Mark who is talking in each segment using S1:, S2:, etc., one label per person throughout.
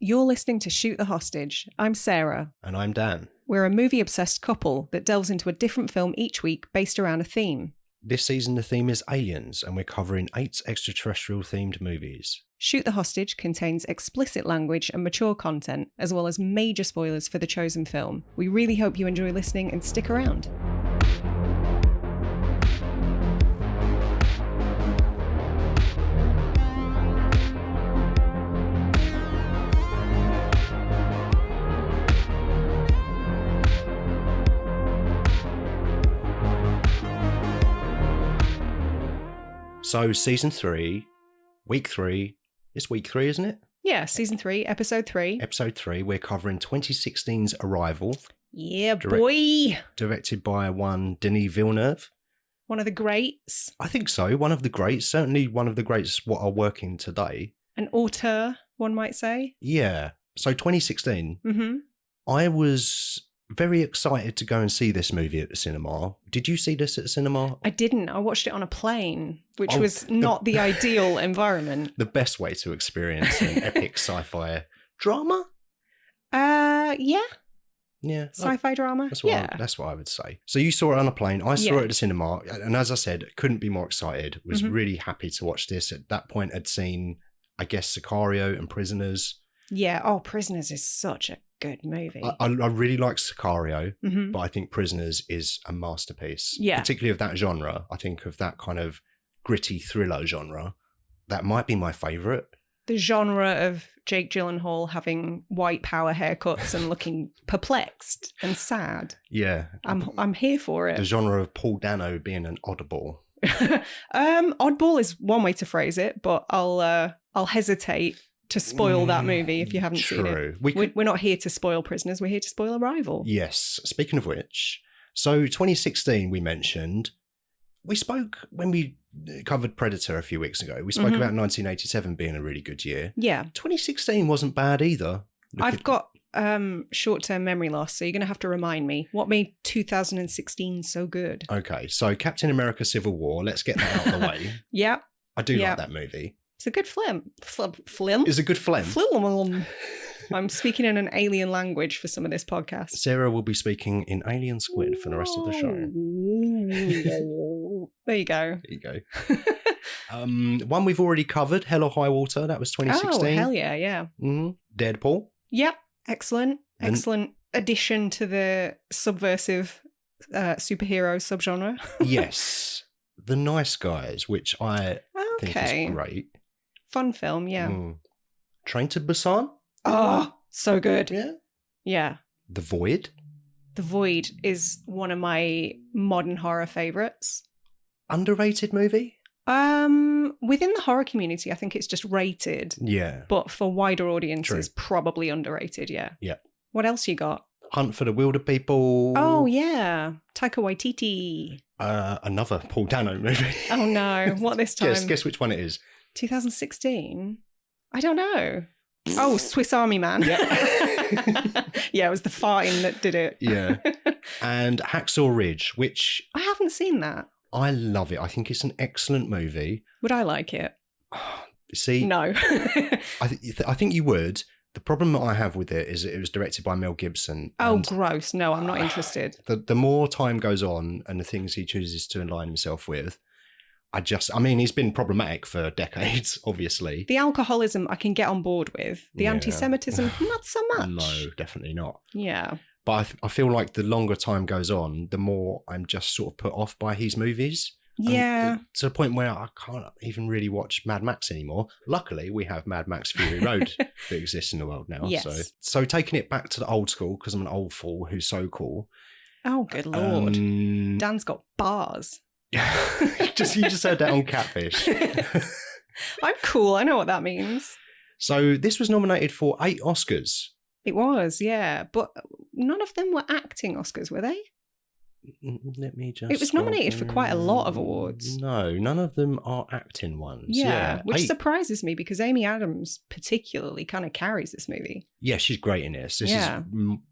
S1: You're listening to Shoot the Hostage. I'm Sarah.
S2: And I'm Dan.
S1: We're a movie-obsessed couple that delves into a different film each week based around a theme.
S2: This season the theme is aliens, and we're covering 8 extraterrestrial-themed movies.
S1: Shoot the Hostage contains explicit language and mature content, as well as major spoilers for the chosen film. We really hope you enjoy listening and stick around.
S2: So, Season 3, Week 3, it's Week 3, isn't it?
S1: Yeah, Season 3, Episode 3.
S2: Episode 3, we're covering 2016's Arrival.
S1: Yeah, boy!
S2: Directed by one Denis Villeneuve.
S1: One of the greats.
S2: I think so, one of the greats. Certainly one of the greats what are working today.
S1: An auteur, one might say.
S2: Yeah. So, 2016,
S1: Mm-hmm.
S2: I was very excited to go and see this movie at the cinema. Did you see this at the cinema?
S1: I didn't. I watched it on a plane, which was not the ideal environment.
S2: The best way to experience an epic sci-fi drama?
S1: Yeah.
S2: Yeah.
S1: Sci-fi drama?
S2: That's what I would say. So you saw it on a plane. I saw it at the cinema. And as I said, couldn't be more excited. Was really happy to watch this. At that point, I'd seen, I guess, Sicario and Prisoners.
S1: Yeah. Oh, Prisoners is such a good movie.
S2: I really like Sicario, but I think Prisoners is a masterpiece.
S1: Yeah.
S2: Particularly of that genre. I think of that kind of gritty thriller genre. That might be my favourite.
S1: The genre of Jake Gyllenhaal having white power haircuts and looking perplexed and sad.
S2: Yeah.
S1: I'm here for it.
S2: The genre of Paul Dano being an oddball.
S1: Oddball is one way to phrase it, but I'll hesitate to spoil that movie if you haven't seen it. We're not here to spoil Prisoners, we're here to spoil Arrival.
S2: Yes. Speaking of which, so 2016 we mentioned, we spoke when we covered Predator a few weeks ago, we spoke about 1987 being a really good year.
S1: Yeah.
S2: 2016 wasn't bad either.
S1: I've got short-term memory loss, so you're going to have to remind me. What made 2016 so good?
S2: Okay, so Captain America Civil War, let's get that out of the way.
S1: Yeah.
S2: I do like that movie.
S1: It's a good film. Film?
S2: It's a good film.
S1: Film. I'm speaking in an alien language for some of this podcast.
S2: Sarah will be speaking in alien squid for the rest of the show.
S1: There you go.
S2: There you go. One we've already covered, Hell or High Water. That was 2016.
S1: Oh, hell yeah.
S2: Deadpool.
S1: Yep. Excellent addition to the subversive superhero subgenre.
S2: Yes. The Nice Guys, which I think is great.
S1: Fun film, yeah.
S2: Train to Busan.
S1: Oh, so good.
S2: Yeah.
S1: Yeah.
S2: The Void.
S1: The Void is one of my modern horror favourites.
S2: Underrated movie?
S1: Within the horror community, I think it's just rated.
S2: Yeah.
S1: But for wider audiences, probably underrated, yeah.
S2: Yeah.
S1: What else you got?
S2: Hunt for the Wilder People.
S1: Oh, yeah. Taika Waititi.
S2: Another Paul Dano movie.
S1: Oh, no. What this time?
S2: Guess which one it is.
S1: 2016? I don't know. Oh, Swiss Army Man.
S2: Yeah.
S1: Yeah, it was the farting that did it.
S2: Yeah. And Hacksaw Ridge, which...
S1: I haven't seen that.
S2: I love it. I think it's an excellent movie.
S1: Would I like it?
S2: See?
S1: No.
S2: I think you would. The problem that I have with it is that it was directed by Mel Gibson.
S1: Oh, gross. No, I'm not interested.
S2: The more time goes on and the things he chooses to align himself with, he's been problematic for decades, obviously.
S1: The alcoholism I can get on board with. The anti-Semitism, not so much.
S2: No, definitely not.
S1: Yeah.
S2: But I feel like the longer time goes on, the more I'm just sort of put off by his movies.
S1: Yeah.
S2: To the point where I can't even really watch Mad Max anymore. Luckily, we have Mad Max Fury Road that exists in the world now.
S1: Yes.
S2: So taking it back to the old school, because I'm an old fool who's so cool.
S1: Oh, good Lord. Dan's got bars.
S2: you just heard that on Catfish.
S1: I'm cool. I know what that means.
S2: So this was nominated for 8 Oscars.
S1: It was, yeah. But none of them were acting Oscars, were they?
S2: Let me just.
S1: It was nominated for quite a lot of awards.
S2: No, none of them are acting ones.
S1: Yeah, which surprises me because Amy Adams particularly kind of carries this movie.
S2: Yeah, she's great in this. This is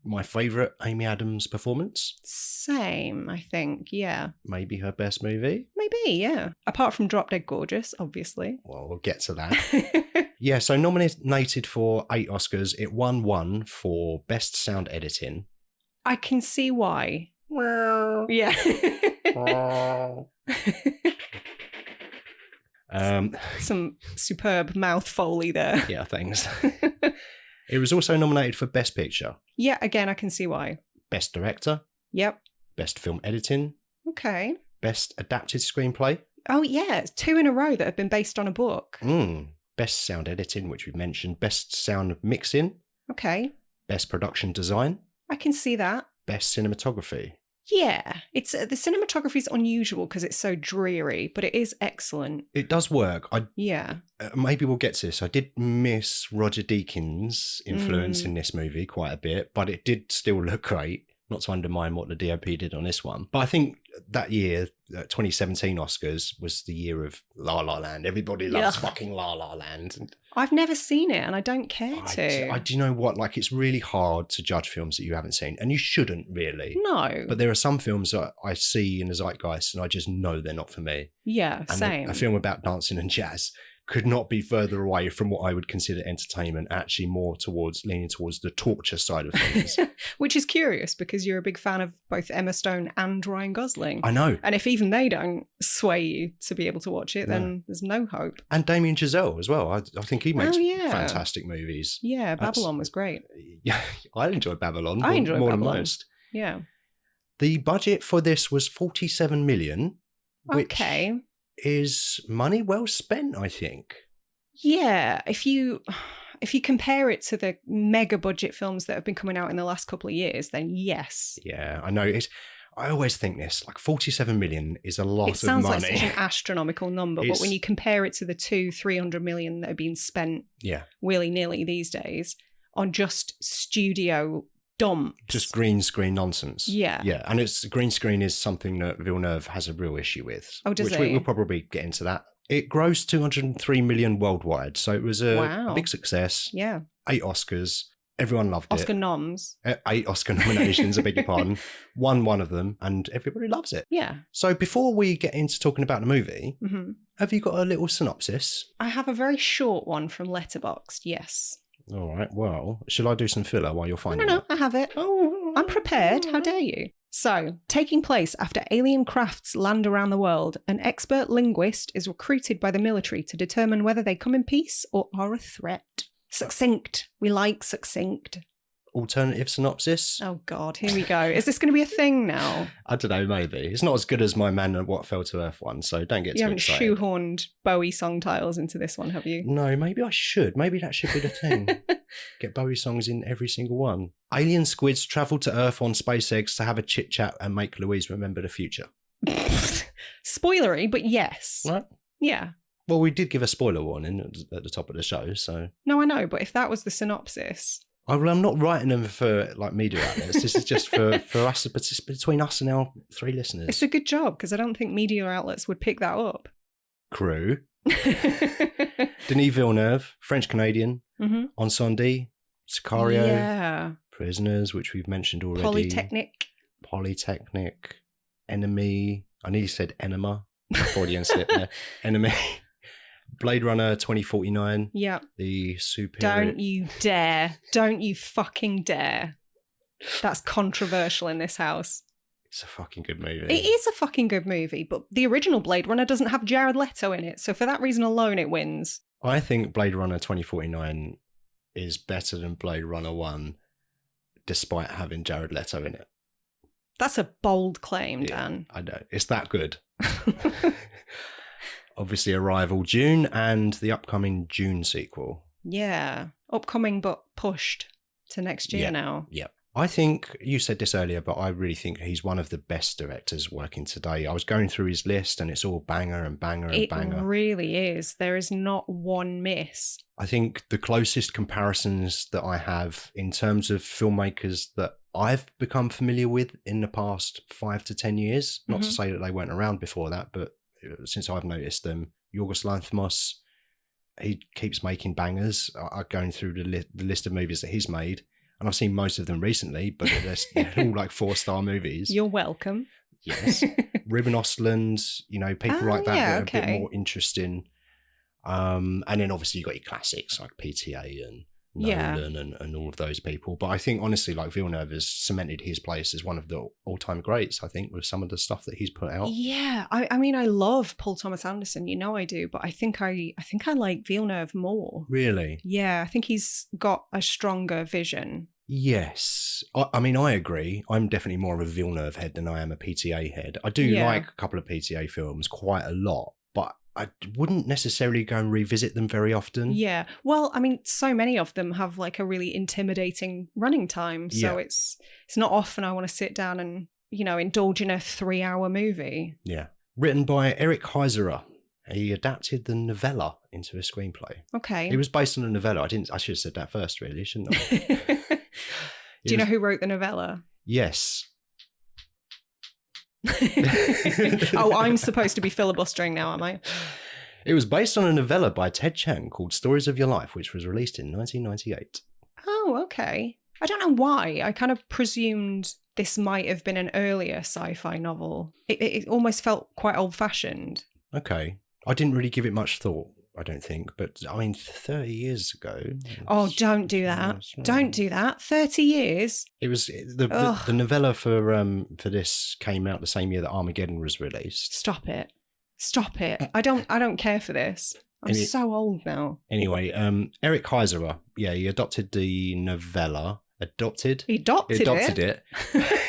S2: my favourite Amy Adams performance.
S1: Same, I think, yeah.
S2: Maybe her best movie?
S1: Maybe, yeah. Apart from Drop Dead Gorgeous, obviously.
S2: Well, we'll get to that. Yeah, so nominated for 8 Oscars. It won 1 for Best Sound Editing.
S1: I can see why. Yeah. Some superb mouth foley there.
S2: Yeah, thanks. It was also nominated for Best Picture.
S1: Yeah, again, I can see why.
S2: Best Director.
S1: Yep.
S2: Best Film Editing.
S1: Okay.
S2: Best Adapted Screenplay.
S1: Oh, yeah. It's 2 in a row that have been based on a book.
S2: Best Sound Editing, which we've mentioned. Best Sound Mixing.
S1: Okay.
S2: Best Production Design.
S1: I can see that.
S2: Best Cinematography.
S1: Yeah, it's the cinematography is unusual because it's so dreary, but it is excellent.
S2: It does work.
S1: Yeah.
S2: Maybe we'll get to this. I did miss Roger Deakins' influence in this movie quite a bit, but it did still look great. Not to undermine what the DOP did on this one. But I think that year, 2017 Oscars, was the year of La La Land. Everybody loves fucking La La Land.
S1: I've never seen it and I don't care to.
S2: Do you know what? Like, it's really hard to judge films that you haven't seen. And you shouldn't really.
S1: No.
S2: But there are some films that I see in the zeitgeist and I just know they're not for me.
S1: Yeah,
S2: and
S1: same.
S2: A film about dancing and jazz could not be further away from what I would consider entertainment, actually more leaning towards the torture side of things.
S1: Which is curious because you're a big fan of both Emma Stone and Ryan Gosling.
S2: I know.
S1: And if even they don't sway you to be able to watch it, then there's no hope.
S2: And Damien Chazelle as well. I think he makes fantastic movies.
S1: Yeah, Babylon was great.
S2: Yeah, I enjoyed Babylon.
S1: I enjoyed
S2: more
S1: Babylon.
S2: than most.
S1: Yeah.
S2: The budget for this was 47 million, which
S1: okay.
S2: is money well spent, I think.
S1: Yeah, if you compare it to the mega budget films that have been coming out in the last couple of years, then yes.
S2: Yeah, I know. I always think this, like 47 million is a lot of money. It
S1: sounds like such an astronomical number, but when you compare it to the 200-300 million that are being spent willy-nilly these days on just studio dumps.
S2: Just green screen nonsense.
S1: Yeah.
S2: Yeah, and green screen is something that Villeneuve has a real issue with.
S1: Oh, does
S2: We'll probably get into that. It grossed 203 million worldwide, so it was a big success.
S1: Yeah.
S2: 8 Oscars. Everyone loved it.
S1: Oscar noms.
S2: 8 Oscar nominations, I beg your pardon. Won one of them, and everybody loves it.
S1: Yeah.
S2: So before we get into talking about the movie, have you got a little synopsis?
S1: I have a very short one from Letterboxd, yes.
S2: All right, well, shall I do some filler while you're finding it?
S1: No, I have it. Oh, I'm prepared. How dare you? So, taking place after alien crafts land around the world, an expert linguist is recruited by the military to determine whether they come in peace or are a threat. Succinct. We like succinct.
S2: Alternative synopsis?
S1: Oh, God, here we go. Is this going to be a thing now?
S2: I don't know, maybe. It's not as good as my Man and What Fell to Earth one, so don't get too excited.
S1: You haven't shoehorned Bowie song titles into this one, have you?
S2: No, maybe I should. Maybe that should be the thing. Get Bowie songs in every single one. Alien squids travel to Earth on space eggs to have a chit-chat and make Louise remember the future.
S1: Spoilery, but yes.
S2: Right?
S1: Yeah.
S2: Well, we did give a spoiler warning at the top of the show, so...
S1: No, I know, but if that was the synopsis...
S2: I'm not writing them for media outlets. This is just for us, between us and our 3 listeners.
S1: It's a good job because I don't think media outlets would pick that up.
S2: Crew. Denis Villeneuve, French Canadian. Ensemble, Sicario. Prisoners, which we've mentioned already. Polytechnic. Enemy. I nearly said enema. Freudian slip there. Enemy. Blade Runner 2049.
S1: Yeah.
S2: The super.
S1: Don't you dare. Don't you fucking dare. That's controversial in this house.
S2: It's a fucking good movie.
S1: It is a fucking good movie, but the original Blade Runner doesn't have Jared Leto in it, so for that reason alone it wins.
S2: I think Blade Runner 2049 is better than Blade Runner 1, despite having Jared Leto in it.
S1: That's a bold claim, Dan.
S2: I know. It's that good. Obviously, Arrival June and the upcoming June sequel.
S1: Yeah. Upcoming but pushed to next year now.
S2: Yep. I think you said this earlier, but I really think he's one of the best directors working today. I was going through his list and it's all banger and banger and banger.
S1: It really is. There is not one miss.
S2: I think the closest comparisons that I have in terms of filmmakers that I've become familiar with in the past 5 to 10 years, not to say that they weren't around before that, but since I've noticed them, Yorgos Lanthimos, he keeps making bangers. I'm going through the list of movies that he's made. And I've seen most of them recently, but they're all like 4-star movies.
S1: You're welcome.
S2: Yes. Ruben Östlund, people like that that are a bit more interesting. And then obviously you've got your classics like PTA and Nolan and all of those people. But I think honestly, like Villeneuve has cemented his place as one of the all-time greats, I think, with some of the stuff that he's put out.
S1: Yeah. I mean, I love Paul Thomas Anderson, I do, but I think I like Villeneuve more.
S2: Really?
S1: Yeah, I think he's got a stronger vision.
S2: Yes. I mean, I agree. I'm definitely more of a Villeneuve head than I am a PTA head. I do like a couple of PTA films quite a lot, but I wouldn't necessarily go and revisit them very often.
S1: Yeah. Well, I mean, so many of them have like a really intimidating running time. So it's not often I want to sit down and, indulge in a 3-hour movie.
S2: Yeah. Written by Eric Heiserer. He adapted the novella into a screenplay.
S1: Okay.
S2: It was based on a novella. I should have said that first, really, shouldn't I?
S1: Do you know who wrote the novella?
S2: Yes.
S1: Oh, I'm supposed to be filibustering now, am I?
S2: It was based on a novella by Ted Chiang called Stories of Your Life, which was released in 1998.
S1: Oh, okay. I don't know why. I kind of presumed this might have been an earlier sci-fi novel. It almost felt quite old-fashioned.
S2: Okay. I didn't really give it much thought, I don't think. But, I mean, 30 years ago...
S1: Oh, don't do that. Don't do that. 30 years?
S2: It was... The novella for this came out the same year that Armageddon was released.
S1: Stop it. Stop it. I don't care for this. I'm so old now.
S2: Anyway, Eric Heiserer, he adopted the novella... He adopted it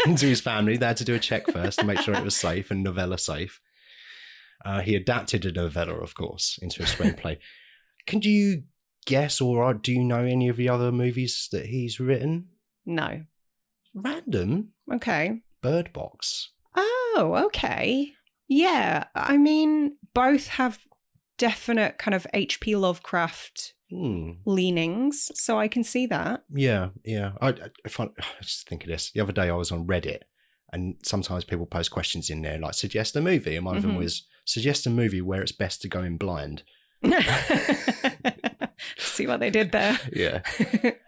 S2: into his family. They had to do a check first to make sure it was safe and novella safe. He adapted a novella, of course, into a screenplay. Can you guess or do you know any of the other movies that he's written?
S1: No.
S2: Random?
S1: Okay.
S2: Bird Box.
S1: Oh, okay. Yeah, I mean, both have definite kind of H.P. Lovecraft leanings, so I can see that.
S2: Yeah. I just think of this. The other day I was on Reddit, and sometimes people post questions in there like, suggest a movie, and one of them was, suggest a movie where it's best to go in blind.
S1: See what they did there.
S2: Yeah.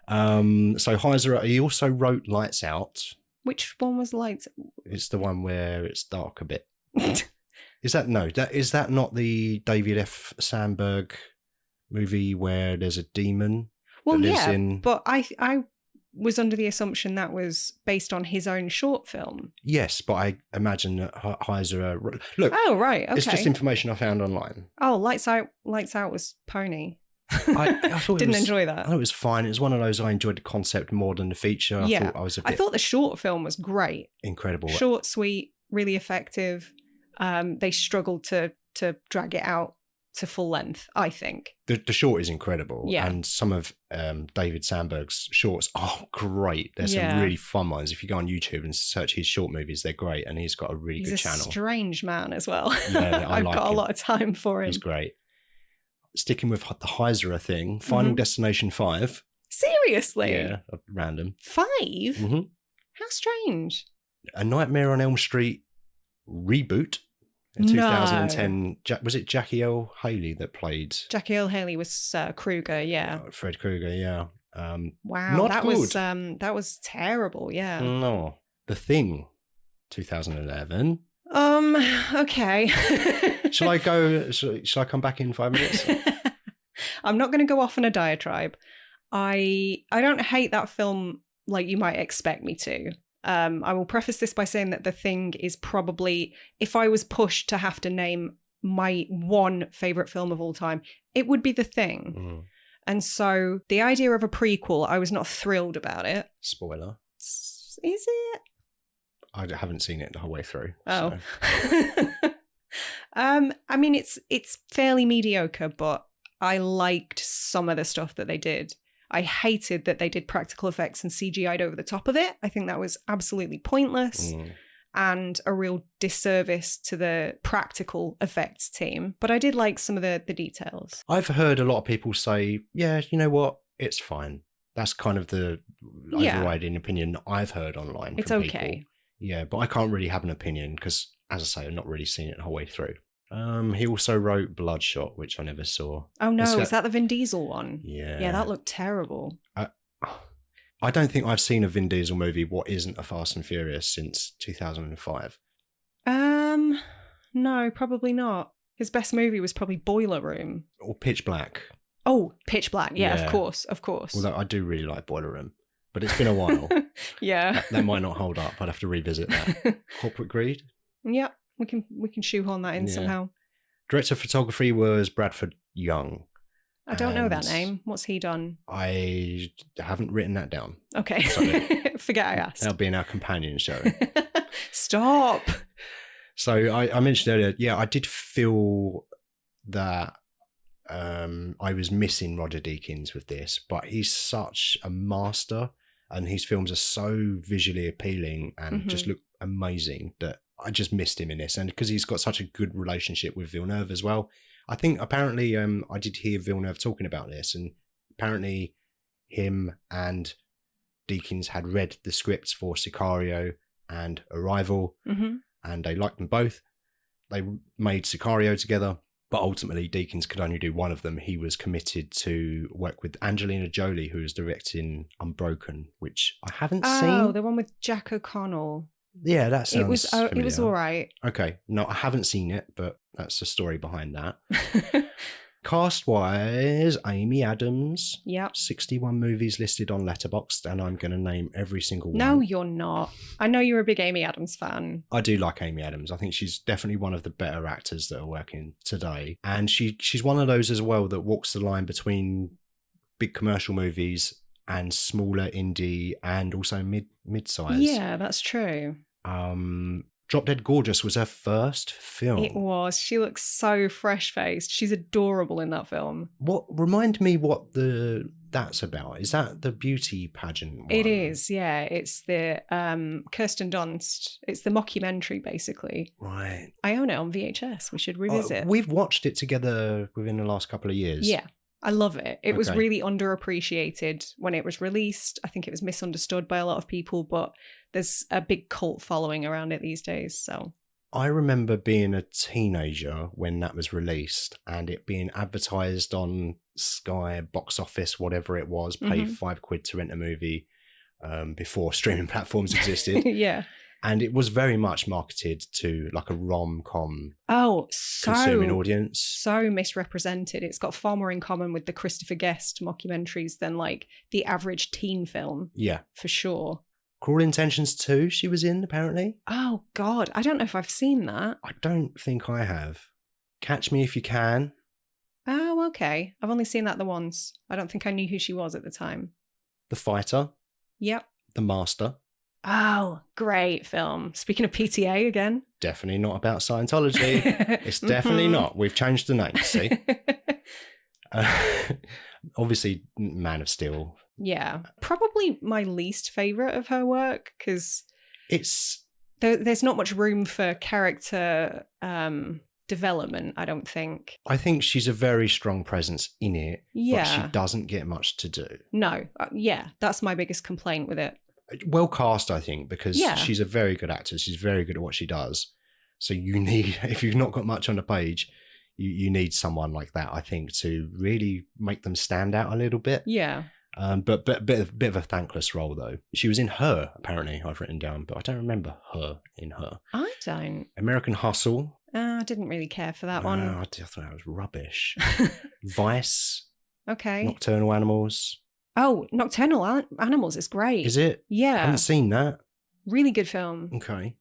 S2: So Heiserer, he also wrote Lights Out.
S1: Which one was Lights?
S2: It's the one where it's dark a bit. Is that not the David F. Sandberg movie where there's a demon?
S1: Well, but I was under the assumption that was based on his own short film. Yes,
S2: but I imagine that Heiserer... Look,
S1: oh, right, okay.
S2: It's just information I found online.
S1: Oh, Lights Out was Pony.
S2: I thought
S1: Didn't enjoy that.
S2: I thought it was fine. It was one of those, I enjoyed the concept more than the feature. I
S1: thought the short film was great.
S2: Incredible.
S1: Short, sweet, really effective. They struggled to drag it out to full length, I think.
S2: The short is incredible.
S1: Yeah.
S2: And some of David Sandberg's shorts are great. There's some really fun ones. If you go on YouTube and search his short movies, they're great. And he's got a really good channel.
S1: He's a strange man as well.
S2: Yeah,
S1: I've got a lot of time for him.
S2: He's great. Sticking with the Heiserer thing, Final Destination 5.
S1: Seriously?
S2: Yeah, random.
S1: 5?
S2: Mm-hmm.
S1: How strange.
S2: A Nightmare on Elm Street reboot. In 2010, was it Jackie Earle Haley that played?
S1: Jackie Earle Haley was Krueger, yeah.
S2: Fred Krueger, yeah.
S1: Wow,
S2: that
S1: good. That was terrible, yeah.
S2: No, The Thing, 2011.
S1: Okay.
S2: Shall I go? Shall I come back in 5 minutes?
S1: I'm not going to go off on a diatribe. I don't hate that film like you might expect me to. I will preface this by saying that The Thing is probably, if I was pushed to have to name my one favourite film of all time, it would be The Thing.
S2: Mm.
S1: And so the idea of a prequel, I was not thrilled about it.
S2: Spoiler.
S1: Is it?
S2: I haven't seen it the whole way through.
S1: Oh.
S2: So.
S1: I mean, it's fairly mediocre, but I liked some of the stuff that they did. I hated that they did practical effects and CGI'd over the top of it. I think that was absolutely pointless and a real disservice to the practical effects team. But I did like some of the details.
S2: I've heard a lot of people say, yeah, you know what? It's fine. That's kind of the overriding opinion I've heard online.
S1: It's
S2: from
S1: okay.
S2: People. Yeah, but I can't really have an opinion because, as I say, I've not really seen it the whole way through. He also wrote Bloodshot, which I never saw.
S1: Oh no, is that the Vin Diesel one?
S2: Yeah.
S1: Yeah, that looked terrible.
S2: I don't think I've seen a Vin Diesel movie what isn't a Fast and Furious since 2005.
S1: No, probably not. His best movie was probably Boiler Room.
S2: Or Pitch Black.
S1: Oh, Pitch Black. Yeah, of course.
S2: Although I do really like Boiler Room. But it's been a while.
S1: Yeah.
S2: That might not hold up. I'd have to revisit that. Corporate Greed?
S1: Yeah, we can shoehorn that in somehow. Director
S2: of photography was Bradford Young.
S1: I don't know that name. What's he done?
S2: I haven't written that down.
S1: Okay. Forget I asked.
S2: That'll be in our companion show.
S1: Stop.
S2: So I mentioned earlier, yeah, I did feel that I was missing Roger Deakins with this, but he's such a master and his films are so visually appealing and just look amazing that I just missed him in this. And because he's got such a good relationship with Villeneuve as well. I think apparently I did hear Villeneuve talking about this, and apparently him and Deakins had read the scripts for Sicario and Arrival, and they liked them both. They made Sicario together, but ultimately Deakins could only do one of them. He was committed to work with Angelina Jolie, who was directing Unbroken, which I haven't seen.
S1: Oh, the one with Jack O'Connell.
S2: Yeah, that sounds familiar.
S1: It was all right.
S2: Okay. No, I haven't seen it, but that's the story behind that. Cast-wise, Amy Adams.
S1: Yep.
S2: 61 movies listed on Letterboxd, and I'm going to name every single one.
S1: No, you're not. I know you're a big Amy Adams fan.
S2: I do like Amy Adams. I think she's definitely one of the better actors that are working today. And she's one of those as well that walks the line between big commercial movies and smaller indie and also mid-size.
S1: Yeah, that's true.
S2: Drop Dead Gorgeous was her first film.
S1: It was. She looks so fresh-faced. She's adorable in that film.
S2: Remind me what that's about. Is that the beauty pageant one?
S1: It is, yeah. It's the Kirsten Dunst. It's the mockumentary, basically.
S2: Right.
S1: I own it on VHS. We should revisit.
S2: We've watched it together within the last couple of years.
S1: Yeah. I love it. It was really underappreciated when it was released. I think it was misunderstood by a lot of people, but there's a big cult following around it these days. So
S2: I remember being a teenager when that was released and it being advertised on Sky, box office, whatever it was, pay £5 to rent a movie before streaming platforms existed.
S1: Yeah.
S2: And it was very much marketed to like a rom-com
S1: consuming
S2: audience.
S1: So misrepresented. It's got far more in common with the Christopher Guest mockumentaries than like the average teen film.
S2: Yeah.
S1: For sure.
S2: Cruel Intentions 2 she was in, apparently.
S1: Oh, God. I don't know if I've seen that.
S2: I don't think I have. Catch Me If You Can.
S1: Oh, okay. I've only seen that the once. I don't think I knew who she was at the time.
S2: The Fighter.
S1: Yep.
S2: The Master.
S1: Oh, great film. Speaking of PTA again.
S2: Definitely not about Scientology. It's definitely not. We've changed the name, see? Obviously, Man of Steel.
S1: Yeah. Probably my least favourite of her work because there's not much room for character development, I don't think.
S2: I think she's a very strong presence in it,
S1: yeah.
S2: But she doesn't get much to do.
S1: No. Yeah, that's my biggest complaint with it.
S2: Well cast, I think, because she's a very good actor. She's very good at what she does. So you need, if you've not got much on the page, you need someone like that, I think, to really make them stand out a little bit.
S1: Yeah.
S2: But bit of a thankless role, though. She was in Her, apparently, I've written down, but I don't remember her in Her.
S1: I don't.
S2: American Hustle.
S1: I didn't really care for that one.
S2: I thought that was rubbish. Vice.
S1: Okay.
S2: Nocturnal Animals.
S1: Oh, Nocturnal Animals is great.
S2: Is it?
S1: Yeah.
S2: I haven't seen that.
S1: Really good film.
S2: Okay.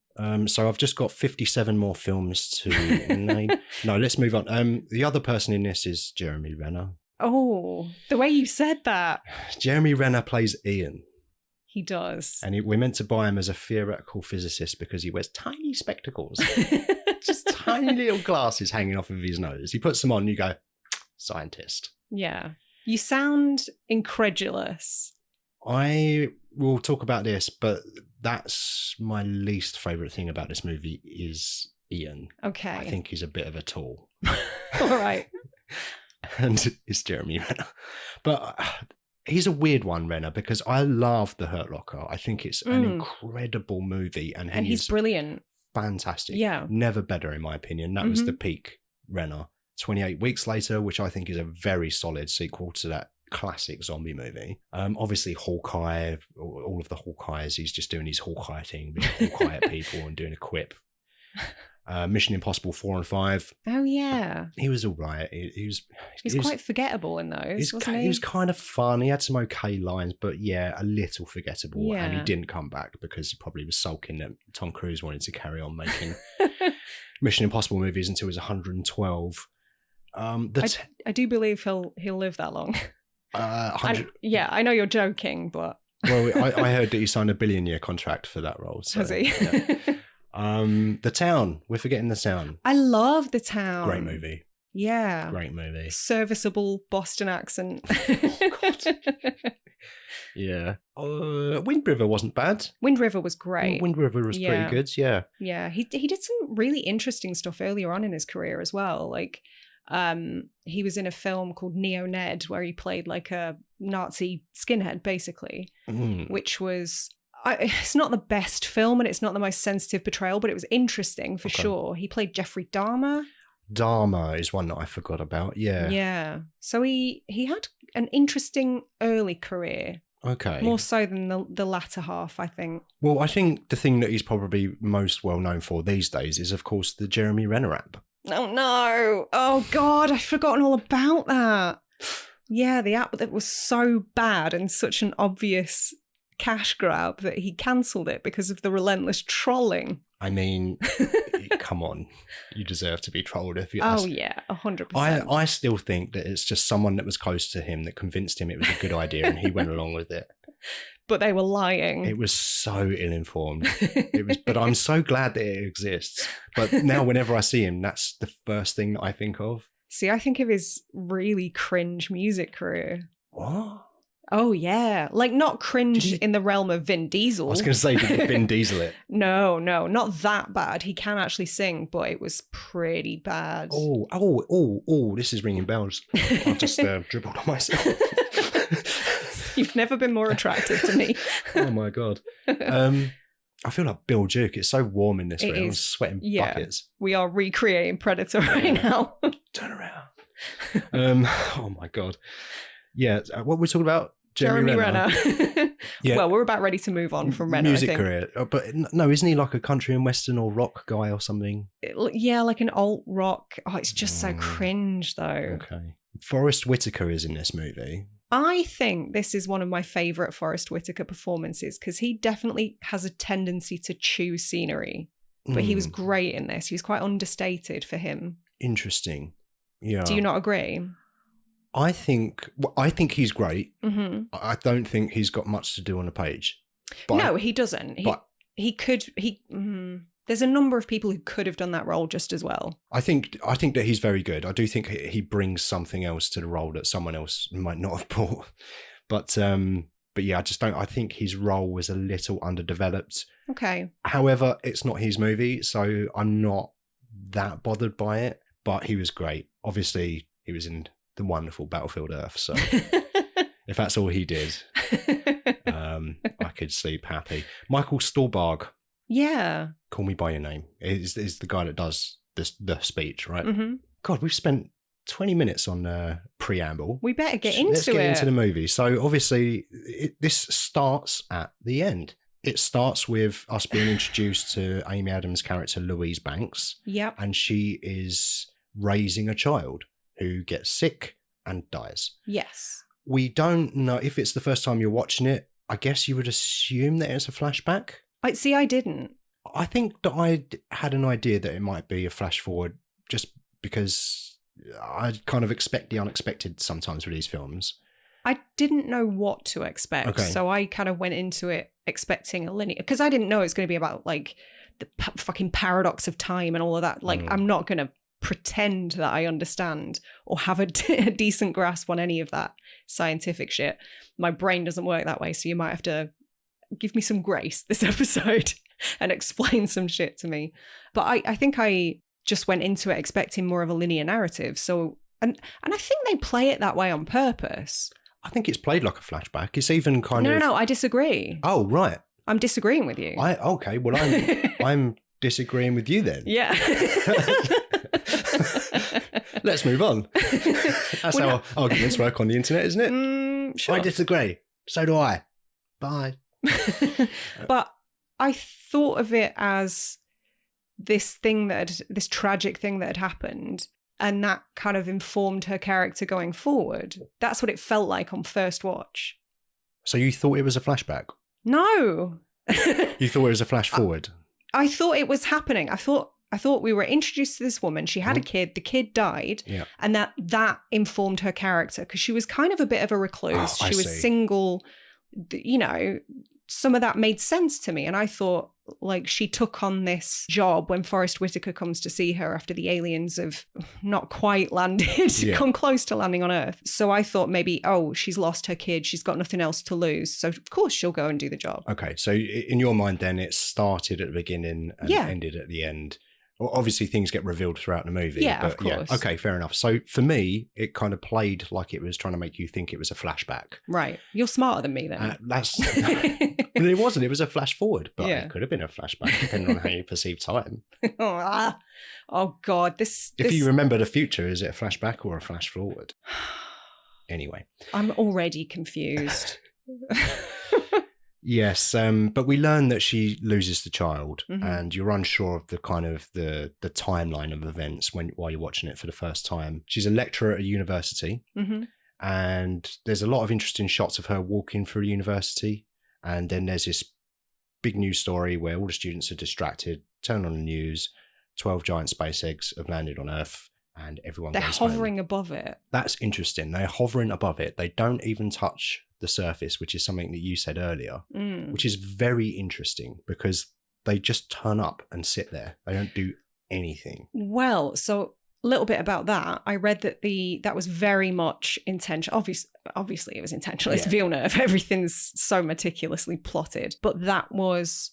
S2: So I've just got 57 more films to name. No, let's move on. The other person in this is Jeremy Renner.
S1: Oh, the way you said that.
S2: Jeremy Renner plays Ian.
S1: He does.
S2: And we're meant to buy him as a theoretical physicist because he wears tiny spectacles. Just tiny little glasses hanging off of his nose. He puts them on and you go, scientist.
S1: Yeah. You sound incredulous.
S2: I will talk about this, but that's my least favourite thing about this movie is Ian.
S1: Okay.
S2: I think he's a bit of a tool.
S1: All right.
S2: And it's Jeremy Renner. But he's a weird one, Renner, because I love The Hurt Locker. I think it's an incredible movie. And
S1: he's brilliant.
S2: Fantastic.
S1: Yeah.
S2: Never better, in my opinion. That was the peak Renner. 28 Weeks Later, which I think is a very solid sequel to that classic zombie movie. Obviously Hawkeye, all of the Hawkeyes, he's just doing his Hawkeye thing, being Hawkeye at people and doing a quip. Mission Impossible 4 and 5.
S1: Oh yeah,
S2: he was all right. He's
S1: quite forgettable in those, wasn't he?
S2: He was kind of fun. He had some okay lines, but yeah, a little forgettable.
S1: Yeah.
S2: And he didn't come back because he probably was sulking that Tom Cruise wanted to carry on making Mission Impossible movies until he was 112.
S1: I do believe he'll live that long. I know you're joking, but
S2: well, I heard that he signed a $1 billion contract for that role. So,
S1: has he?
S2: Yeah. The Town. We're forgetting The Town.
S1: I love The Town.
S2: Great movie.
S1: Yeah.
S2: Great movie.
S1: Serviceable Boston accent.
S2: Oh, God. Yeah. Wind River wasn't bad.
S1: Wind River was great.
S2: Wind River was pretty good, yeah.
S1: Yeah. He did some really interesting stuff earlier on in his career as well. Like, he was in a film called Neo Ned where he played like a Nazi skinhead, basically, which was... it's not the best film and it's not the most sensitive portrayal, but it was interesting for sure. He played Jeffrey Dahmer.
S2: Dahmer is one that I forgot about. Yeah.
S1: Yeah. So he had an interesting early career.
S2: Okay.
S1: More so than the latter half, I think.
S2: Well, I think the thing that he's probably most well known for these days is, of course, the Jeremy Renner app.
S1: Oh, no. Oh, God. I've forgotten all about that. Yeah, the app that was so bad and such an obvious cash grab that he cancelled it because of the relentless trolling.
S2: I mean, come on. You deserve to be trolled if you...
S1: Oh, yeah, 100%.
S2: I still think that it's just someone that was close to him that convinced him it was a good idea and he went along with it.
S1: But they were lying.
S2: It was so ill-informed. But I'm so glad that it exists. But now whenever I see him, that's the first thing that I think of.
S1: See, I think of his really cringe music career.
S2: What?
S1: Oh, yeah. Like, not cringe in the realm of Vin Diesel.
S2: I was going to say, did Vin Diesel it?
S1: No, not that bad. He can actually sing, but it was pretty bad.
S2: Oh, this is ringing bells. I've just dribbled on myself.
S1: You've never been more attractive to me.
S2: Oh, my God. I feel like Bill Duke. It's so warm in this room. I'm sweating buckets.
S1: We are recreating Predator right now.
S2: Turn around. Oh, my God. Yeah, what were we talking about?
S1: Jeremy Renner.
S2: Yeah.
S1: Well, we're about ready to move on from Renner,
S2: music
S1: I think.
S2: career. But no, isn't he like a country and western or rock guy or something?
S1: Yeah, like an alt rock. Oh, it's just so cringe, though.
S2: Okay. Forrest Whitaker is in this movie.
S1: I think this is one of my favourite Forrest Whitaker performances because he definitely has a tendency to chew scenery. But he was great in this. He was quite understated for him.
S2: Interesting. Yeah.
S1: Do you not agree?
S2: I think he's great.
S1: Mm-hmm.
S2: I don't think he's got much to do on the page.
S1: No, he doesn't. He could. There's a number of people who could have done that role just as well.
S2: I think that he's very good. I do think he brings something else to the role that someone else might not have brought. But yeah, I think his role was a little underdeveloped.
S1: Okay.
S2: However, it's not his movie, so I'm not that bothered by it. But he was great. Obviously, he was in the wonderful Battlefield Earth. So if that's all he did, I could sleep happy. Michael Stuhlbarg.
S1: Yeah.
S2: Call Me By Your Name is the guy that does the speech, right?
S1: Mm-hmm.
S2: God, we've spent 20 minutes on preamble.
S1: We better get into it.
S2: Let's get into the movie. So obviously, this starts at the end. It starts with us being introduced to Amy Adams' character, Louise Banks.
S1: Yep.
S2: And she is raising a child who gets sick and dies.
S1: Yes.
S2: We don't know if it's the first time you're watching it. I guess you would assume that it's a flashback.
S1: I didn't.
S2: I think that I had an idea that it might be a flash forward just because I kind of expect the unexpected sometimes with these films.
S1: I didn't know what to expect.
S2: Okay.
S1: So I kind of went into it expecting a linear, because I didn't know it's going to be about like the fucking paradox of time and all of that. Like, I'm not going to pretend that I understand or have a decent grasp on any of that scientific shit. My brain doesn't work that way, so you might have to give me some grace this episode and explain some shit to me. But I think I just went into it expecting more of a linear narrative. So, and I think they play it that way on purpose.
S2: I think it's played like a flashback. It's even kind of...
S1: No, I disagree.
S2: Oh, right.
S1: I'm disagreeing with you.
S2: Okay, well, I'm disagreeing with you then.
S1: Yeah.
S2: Let's move on. That's how arguments work on the internet, isn't it?
S1: Sure.
S2: I disagree. So do I. Bye.
S1: But I thought of it as this tragic thing that had happened, and that kind of informed her character going forward. That's what it felt like on first watch.
S2: So you thought it was a flashback?
S1: No.
S2: You thought it was a flash forward?
S1: I thought it was happening. I thought we were introduced to this woman. She had a kid. The kid died.
S2: Yeah.
S1: And that informed her character because she was kind of a bit of a recluse.
S2: Oh,
S1: she was single. You know, some of that made sense to me. And I thought, like, she took on this job when Forrest Whitaker comes to see her after the aliens have not quite landed, come close to landing on Earth. So I thought maybe, she's lost her kid. She's got nothing else to lose. So of course she'll go and do the job.
S2: Okay. So in your mind then it started at the beginning and ended at the end. Well, obviously things get revealed throughout the movie.
S1: Yeah, of course.
S2: Yeah. Okay, fair enough. So for me, it kind of played like it was trying to make you think it was a flashback.
S1: Right. You're smarter than me then.
S2: Well, it wasn't. It was a flash forward, but it could have been a flashback depending on how you perceive time.
S1: Oh God,
S2: If you remember the future, is it a flashback or a flash forward? Anyway.
S1: I'm already confused.
S2: Yes, but we learn that she loses the child,
S1: Mm-hmm.
S2: and you're unsure of the kind of the timeline of events while you're watching it for the first time. She's a lecturer at a university,
S1: Mm-hmm.
S2: and there's a lot of interesting shots of her walking through the university. And then there's this big news story where all the students are distracted, turn on the news, 12 giant space eggs have landed on Earth, and everyone
S1: They're
S2: goes
S1: hovering
S2: home.
S1: above it.
S2: That's interesting. They're hovering above it. They don't even touch the surface, which is something that you said earlier, which is very interesting because they just turn up and sit there. They don't do anything.
S1: Well, so a little bit about that. I read that that was very much intentional. Obviously, it was intentional. It's Villeneuve. Everything's so meticulously plotted. But that was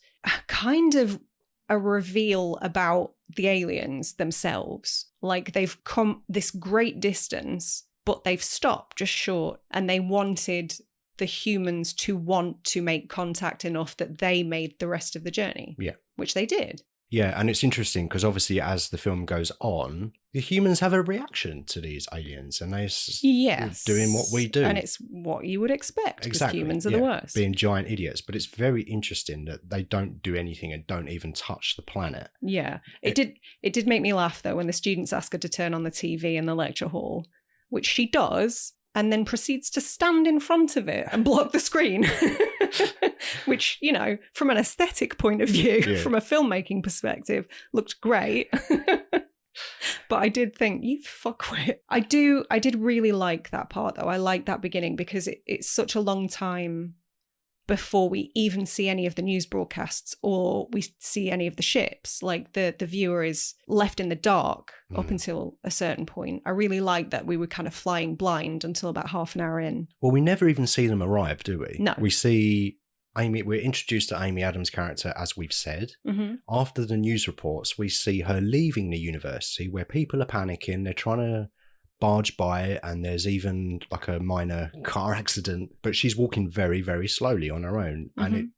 S1: kind of a reveal about the aliens themselves. Like, they've come this great distance, but they've stopped just short, and they wanted the humans to want to make contact enough that they made the rest of the journey. Yeah. Which they did.
S2: Yeah, and it's interesting because obviously as the film goes on, the humans have a reaction to these aliens, and they're doing what we do.
S1: And it's what you would expect, because humans are the worst.
S2: Being giant idiots. But it's very interesting that they don't do anything and don't even touch the planet.
S1: Yeah. It did make me laugh, though, when the students ask her to turn on the TV in the lecture hall, which she does, and then proceeds to stand in front of it and block the screen. Which, you know, from an aesthetic point of view, from a filmmaking perspective, looked great. But I did think, you fuckwit. I did really like that part, though. I like that beginning because it's such a long time before we even see any of the news broadcasts or we see any of the ships. Like, the viewer is left in the dark up until a certain point. I really like that we were kind of flying blind until about half an hour in.
S2: Well, we never even see them arrive, do we?
S1: No.
S2: We see Amy, we're introduced to Amy Adams' character, as we've said. Mm-hmm. After the news reports, we see her leaving the university where people are panicking. They're trying to barge by, and there's even like a minor car accident, but she's walking very, very slowly on her own. Mm-hmm. And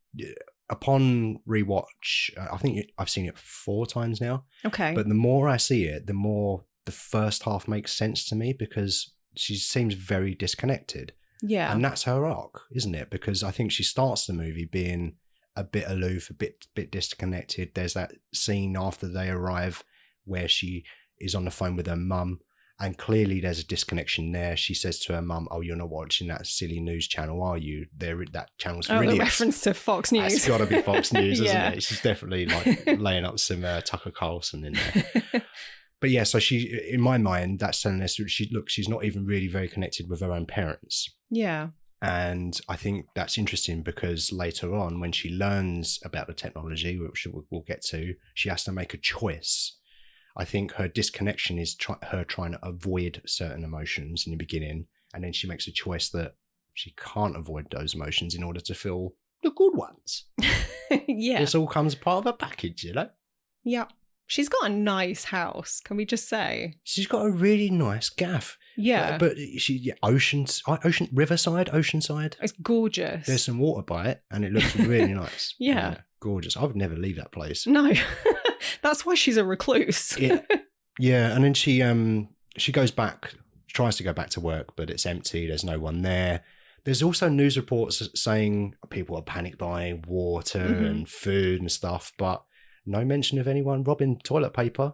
S2: upon rewatch, I think I've seen it 4 times now.
S1: Okay.
S2: But the more I see it, the more the first half makes sense to me because she seems very disconnected.
S1: Yeah.
S2: And that's her arc, isn't it? Because I think she starts the movie being a bit aloof, a bit disconnected. There's that scene after they arrive where she is on the phone with her mum, and clearly there's a disconnection there. She says to her mum, "Oh, you're not watching that silly news channel, are you? That channel's for idiots."
S1: A reference to Fox News.
S2: It's got to be Fox News, isn't it? She's definitely like laying up some Tucker Carlson in there. But yeah, so she, in my mind, that's telling us she's not even really very connected with her own parents.
S1: Yeah.
S2: And I think that's interesting because later on, when she learns about the technology, which we'll get to, she has to make a choice. I think her disconnection is her trying to avoid certain emotions in the beginning, and then she makes a choice that she can't avoid those emotions in order to feel the good ones.
S1: Yeah.
S2: This all comes part of a package, you know?
S1: Yeah. She's got a nice house, can we just say?
S2: She's got a really nice gaff.
S1: Yeah.
S2: But Riverside, Oceanside.
S1: It's gorgeous.
S2: There's some water by it, and it looks really nice.
S1: Yeah.
S2: Gorgeous. I would never leave that place.
S1: No. That's why she's a recluse.
S2: Yeah, and then she goes back, tries to go back to work, but it's empty. There's no one there. There's also news reports saying people are panic buying water and food and stuff, but no mention of anyone robbing toilet paper.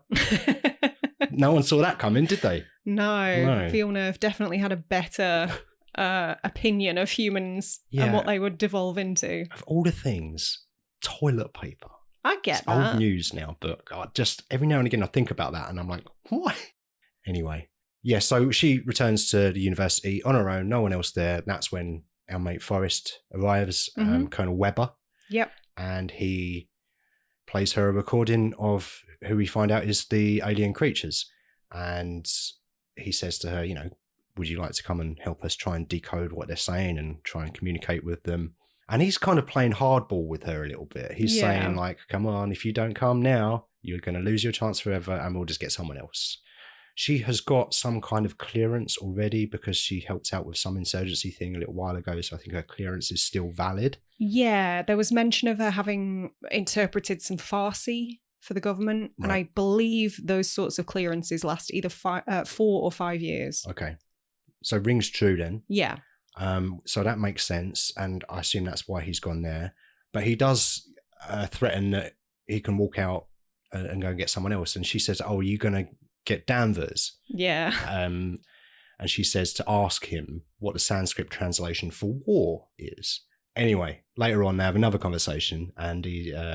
S2: No one saw that coming, did they?
S1: No. Villeneuve definitely had a better opinion of humans and what they would devolve into.
S2: Of all the things, toilet paper.
S1: I get
S2: it's
S1: that.
S2: Old news now, but I just every now and again I think about that and I'm like, why? Anyway, yeah, so she returns to the university on her own, no one else there. That's when our mate Forrest arrives, Colonel Webber.
S1: Yep.
S2: And he plays her a recording of who we find out is the alien creatures. And he says to her, you know, would you like to come and help us try and decode what they're saying and try and communicate with them? And he's kind of playing hardball with her a little bit. He's saying like, come on, if you don't come now, you're going to lose your chance forever and we'll just get someone else. She has got some kind of clearance already because she helped out with some insurgency thing a little while ago. So I think her clearance is still valid. Yeah,
S1: there was mention of her having interpreted some Farsi for the government. Right. And I believe those sorts of clearances last either 4 or 5 years.
S2: Okay. So rings true then.
S1: Yeah.
S2: So that makes sense. And I assume that's why he's gone there. But he does threaten that he can walk out and go and get someone else. And she says, oh, are you going to get Danvers?
S1: Yeah.
S2: And she says to ask him what the Sanskrit translation for war is. Anyway, later on they have another conversation and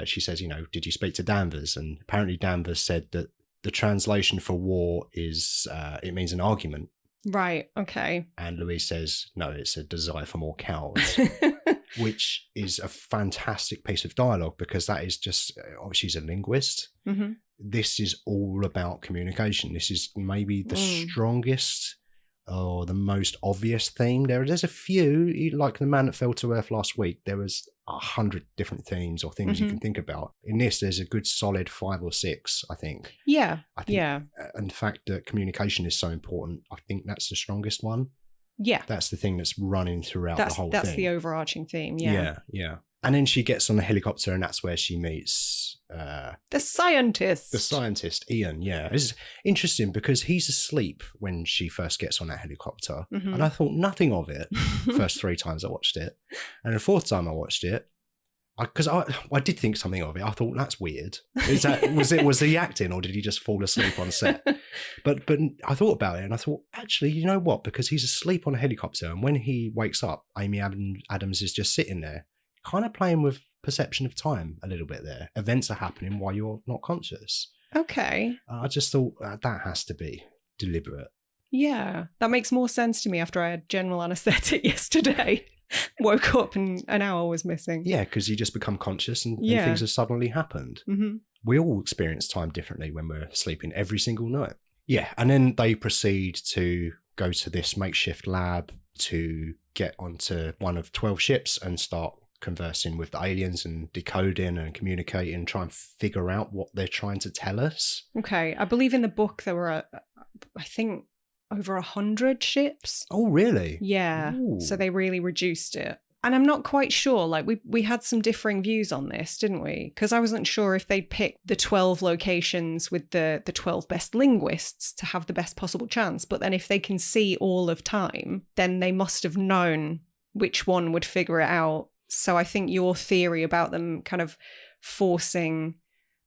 S2: she says, you know, did you speak to Danvers? And apparently Danvers said that the translation for war is, it means an argument.
S1: Right, okay.
S2: And Louise says, no, it's a desire for more cows, which is a fantastic piece of dialogue because that is just, she's a linguist. Mm-hmm. This is all about communication. This is maybe the strongest or the most obvious theme. There's a few, like The Man That Fell to Earth last week, there was 100 different themes or things you can think about. In this, there's a good solid 5 or 6, I think.
S1: Yeah,
S2: I think, and the fact that communication is so important, I think that's the strongest one.
S1: Yeah.
S2: That's the thing that's running throughout the whole thing.
S1: That's the overarching theme, yeah.
S2: Yeah. And then she gets on the helicopter and that's where she meets...
S1: the scientist.
S2: The scientist, Ian, yeah. It's interesting because he's asleep when she first gets on that helicopter. Mm-hmm. And I thought nothing of it first 3 times I watched it. And the 4th time I watched it, because I did think something of it. I thought, that's weird. Was he acting or did he just fall asleep on set? But I thought about it and I thought, actually, you know what? Because he's asleep on a helicopter and when he wakes up, Amy Adams is just sitting there, kind of playing with perception of time a little bit there. Events are happening while you're not conscious.
S1: Okay.
S2: I just thought that has to be deliberate.
S1: Yeah, that makes more sense to me after I had general anaesthetic yesterday. Woke up and an hour was missing.
S2: Yeah, because you just become conscious and things have suddenly happened. Mm-hmm. We all experience time differently when we're sleeping every single night. Yeah, and then they proceed to go to this makeshift lab to get onto one of 12 ships and start conversing with the aliens and decoding and communicating, try and figure out what they're trying to tell us.
S1: Okay, I believe in the book there were, I think, over 100 ships.
S2: Oh, really?
S1: Yeah.
S2: Ooh. So
S1: they really reduced it. And I'm not quite sure, like we had some differing views on this, didn't we? Because I wasn't sure if they'd picked the 12 locations with the 12 best linguists to have the best possible chance. But then if they can see all of time, then they must have known which one would figure it out. So I think your theory about them kind of forcing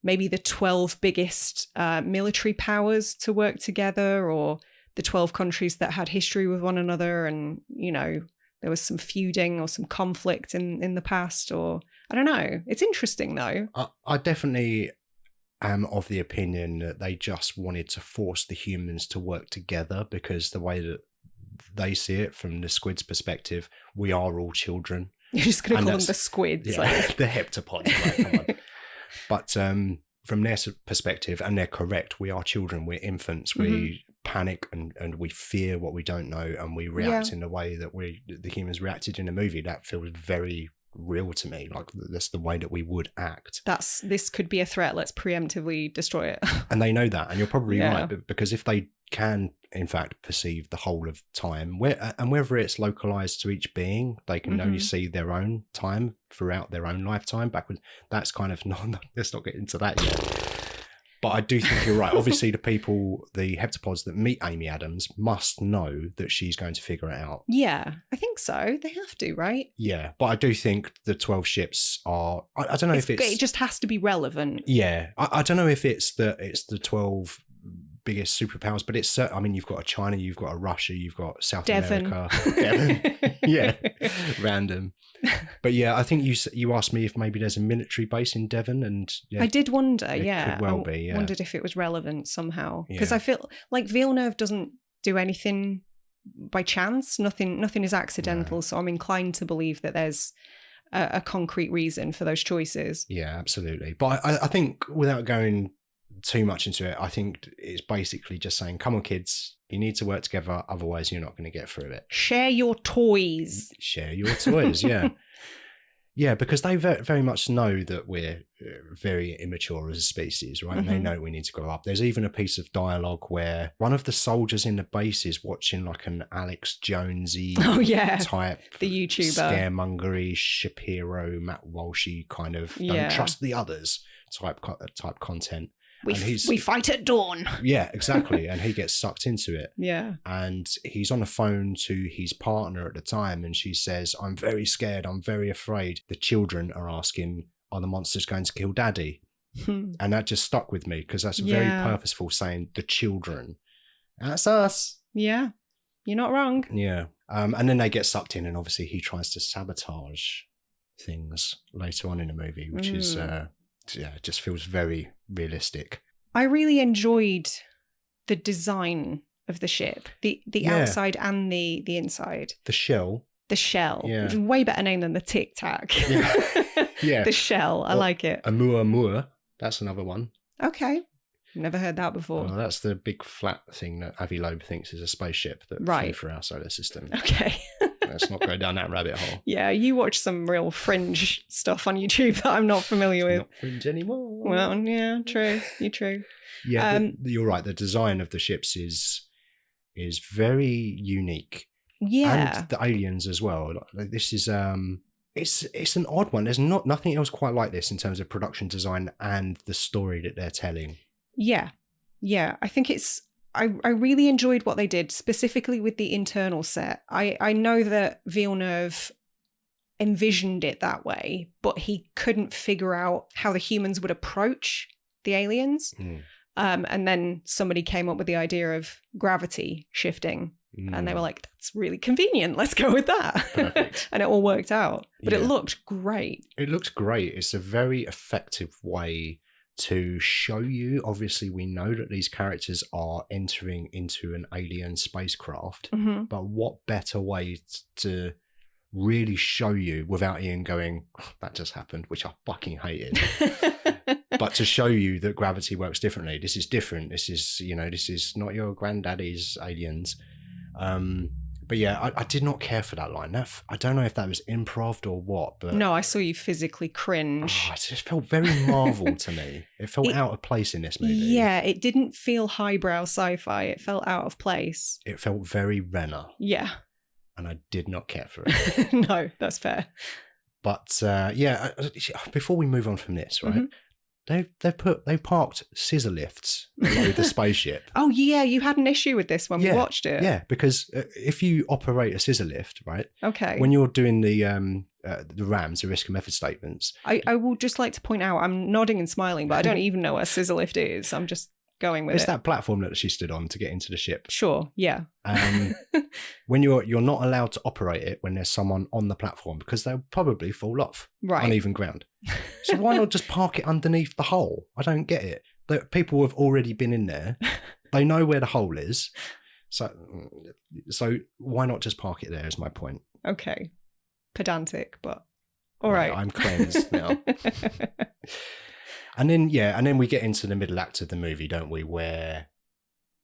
S1: maybe the 12 biggest military powers to work together, or the 12 countries that had history with one another and, you know, there was some feuding or some conflict in the past, or I don't know. It's interesting though.
S2: I definitely am of the opinion that they just wanted to force the humans to work together because the way that they see it from the squid's perspective, we are all children.
S1: You're just going to call them the squids.
S2: Yeah, like. The heptapods. Like, come on. But from their perspective, and they're correct, we are children, we're infants, we panic and we fear what we don't know, and we react in the way that the humans reacted in the movie. That feels very real to me. Like, that's the way that we would act.
S1: This could be a threat, let's preemptively destroy it.
S2: And they know that, and you're probably right, because if they can in fact perceive the whole of time, and whether it's localized to each being, they can only see their own time throughout their own lifetime backwards. That's kind of let's not get into that yet. But I do think you're right. Obviously, the heptapods that meet Amy Adams must know that she's going to figure it out.
S1: Yeah, I think so. They have to, right?
S2: Yeah, but I do think the 12 ships are... I don't know if it's...
S1: It just has to be relevant.
S2: Yeah. I don't know if it's the 12 biggest superpowers, but it's... I mean, you've got a China, you've got a Russia, you've got South America. Devon. Yeah. Random. But yeah, I think you asked me if maybe there's a military base in Devon, and
S1: I did wonder.
S2: It could well be. Yeah.
S1: Wondered if it was relevant somehow, because I feel like Villeneuve doesn't do anything by chance. Nothing is accidental. No. So I'm inclined to believe that there's a concrete reason for those choices.
S2: Yeah, absolutely. But I think, without going too much into it, I think it's basically just saying, come on, kids, you need to work together, otherwise you're not going to get through it.
S1: Share your toys.
S2: Share your toys, yeah. Yeah, because they very much know that we're very immature as a species, right? And they know we need to grow up. There's even a piece of dialogue where one of the soldiers in the base is watching like an Alex Jonesy type,
S1: the YouTuber,
S2: scaremongery, Shapiro, Matt Walshy kind of don't trust the others type content.
S1: We fight at dawn.
S2: Yeah, exactly. And he gets sucked into it.
S1: Yeah.
S2: And he's on the phone to his partner at the time, and she says, I'm very scared, I'm very afraid. The children are asking, are the monsters going to kill Daddy? And that just stuck with me, because that's very purposeful, saying the children. That's us.
S1: Yeah. You're not wrong.
S2: Yeah. And then they get sucked in, and obviously he tries to sabotage things later on in the movie, which is... it just feels very realistic.
S1: I really enjoyed the design of the ship, the outside and the inside.
S2: The shell.
S1: Yeah. Which is a way better name than the Tic Tac.
S2: Yeah.
S1: The shell. I like it.
S2: A Muamua. That's another one.
S1: Okay. Never heard that before.
S2: Well, that's the big flat thing that Avi Loeb thinks is a spaceship that flew through our solar system.
S1: Okay.
S2: Let's not go down that rabbit hole.
S1: Yeah, you watch some real fringe stuff on YouTube that I'm not familiar with.
S2: Not fringe anymore.
S1: Well, yeah, true. You're true.
S2: Yeah, you're right. The design of the ships is very unique.
S1: Yeah,
S2: and the aliens as well. Like, this is it's an odd one. There's nothing else quite like this in terms of production design and the story that they're telling.
S1: Yeah. I think it's. I really enjoyed what they did, specifically with the internal set. I know that Villeneuve envisioned it that way, but he couldn't figure out how the humans would approach the aliens. And then somebody came up with the idea of gravity shifting. And they were like, that's really convenient. Let's go with that.
S2: Perfect.
S1: And it all worked out. But it looked great.
S2: It looks great. It's a very effective way to show you. Obviously, we know that these characters are entering into an alien spacecraft, but what better way to really show you without Ian going, that just happened, which I fucking hated. But to show you that gravity works differently. This is different. This is not your granddaddy's aliens. But yeah, I did not care for that line. I don't know if that was improv or what, but...
S1: No, I saw you physically cringe.
S2: It just felt very Marvel to me. It felt out of place in this movie.
S1: Yeah, it didn't feel highbrow sci-fi. It felt out of place.
S2: It felt very Renner.
S1: Yeah.
S2: And I did not care for it.
S1: No, that's fair.
S2: But before we move on from this, right? They parked scissor lifts below the spaceship.
S1: Oh yeah, you had an issue with this when we watched it.
S2: Yeah, because if you operate a scissor lift, right?
S1: Okay.
S2: When you're doing the RAMs, the risk and method statements.
S1: I would just like to point out, I'm nodding and smiling, but I don't even know what a scissor lift is. I'm just going with
S2: it's that platform that she stood on to get into the ship.
S1: Sure, yeah.
S2: When you're not allowed to operate it when there's someone on the platform, because they'll probably fall off uneven ground. So why not just park it underneath the hole? I don't get it. The people have already been in there. They know where the hole is. So why not just park it there is my point.
S1: Okay. Pedantic, but all right.
S2: I'm cleansed now. And then we get into the middle act of the movie, don't we, where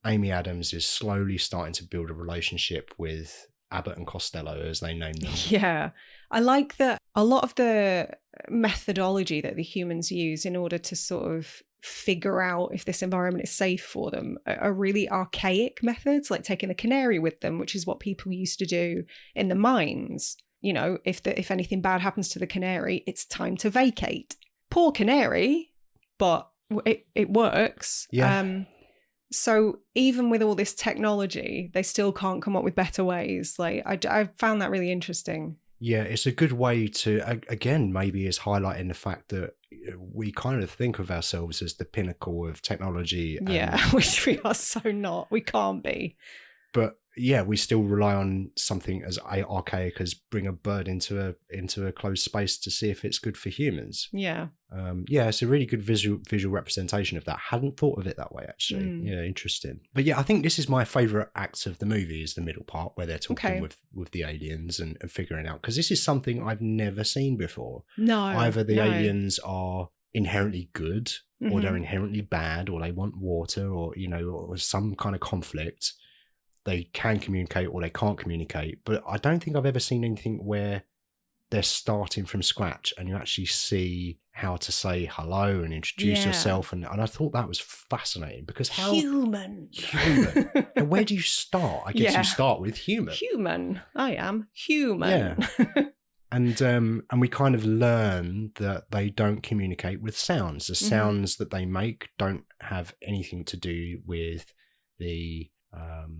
S2: Amy Adams is slowly starting to build a relationship with Abbott and Costello, as they name them.
S1: Yeah. I like that a lot of the methodology that the humans use in order to sort of figure out if this environment is safe for them are really archaic methods, like taking the canary with them, which is what people used to do in the mines. You know, if anything bad happens to the canary, it's time to vacate. Poor canary, but it works.
S2: Yeah.
S1: So even with all this technology, they still can't come up with better ways. Like I found that really interesting.
S2: Yeah, it's a good way to, again, maybe is highlighting the fact that we kind of think of ourselves as the pinnacle of technology.
S1: Yeah, which we are so not. We can't be.
S2: But yeah, we still rely on something as archaic as bring a bird into a closed space to see if it's good for humans.
S1: Yeah.
S2: Yeah, it's a really good visual representation of that. Hadn't thought of it that way, actually. Yeah, interesting. But yeah, I think this is my favourite act of the movie, is the middle part where they're talking with the aliens and figuring out, because this is something I've never seen before.
S1: No.
S2: Either the aliens are inherently good, or they're inherently bad, or they want water, or, you know, or some kind of conflict. They can communicate or they can't communicate. But I don't think I've ever seen anything where they're starting from scratch and you actually see how to say hello and introduce yourself. And I thought that was fascinating, because how...
S1: Human.
S2: And where do you start? I guess you start with human.
S1: Human. I am human.
S2: Yeah. And we kind of learn that they don't communicate with sounds. The sounds that they make don't have anything to do with the...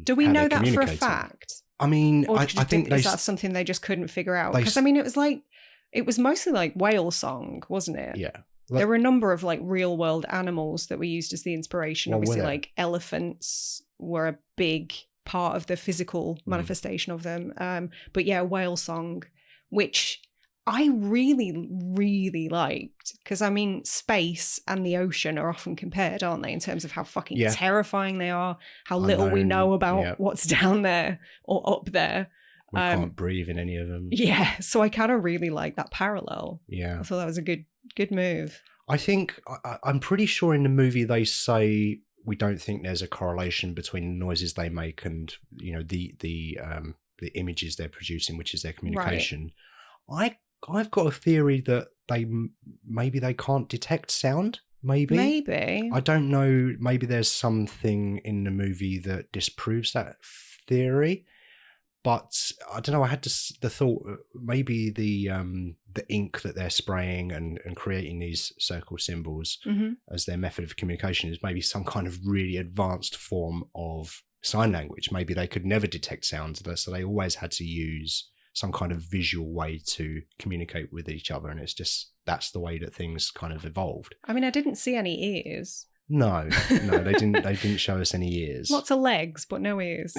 S1: do we know that for a fact?
S2: I mean, I think
S1: is that something they just couldn't figure out? Because I mean, it was mostly like whale song, wasn't it?
S2: Yeah.
S1: There were a number of like real world animals that were used as the inspiration. Obviously, like elephants were a big part of the physical manifestation of them. But yeah, whale song, which I really, really liked, because I mean, space and the ocean are often compared, aren't they, in terms of how fucking terrifying they are, how little we know about what's down there or up there.
S2: We can't breathe in any of them.
S1: Yeah, so I kind of really like that parallel.
S2: Yeah.
S1: I thought that was a good move.
S2: I think, I'm pretty sure in the movie they say we don't think there's a correlation between the noises they make and, you know, the images they're producing, which is their communication. Right. I've got a theory that maybe they can't detect sound. Maybe. I don't know. Maybe there's something in the movie that disproves that theory. But I don't know. I had the thought maybe the ink that they're spraying and creating these circle symbols as their method of communication is maybe some kind of really advanced form of sign language. Maybe they could never detect sounds, so they always had to use some kind of visual way to communicate with each other, and it's just that's the way that things kind of evolved.
S1: I mean, I didn't see any ears.
S2: No, they didn't show us any ears.
S1: Lots of legs, but no ears.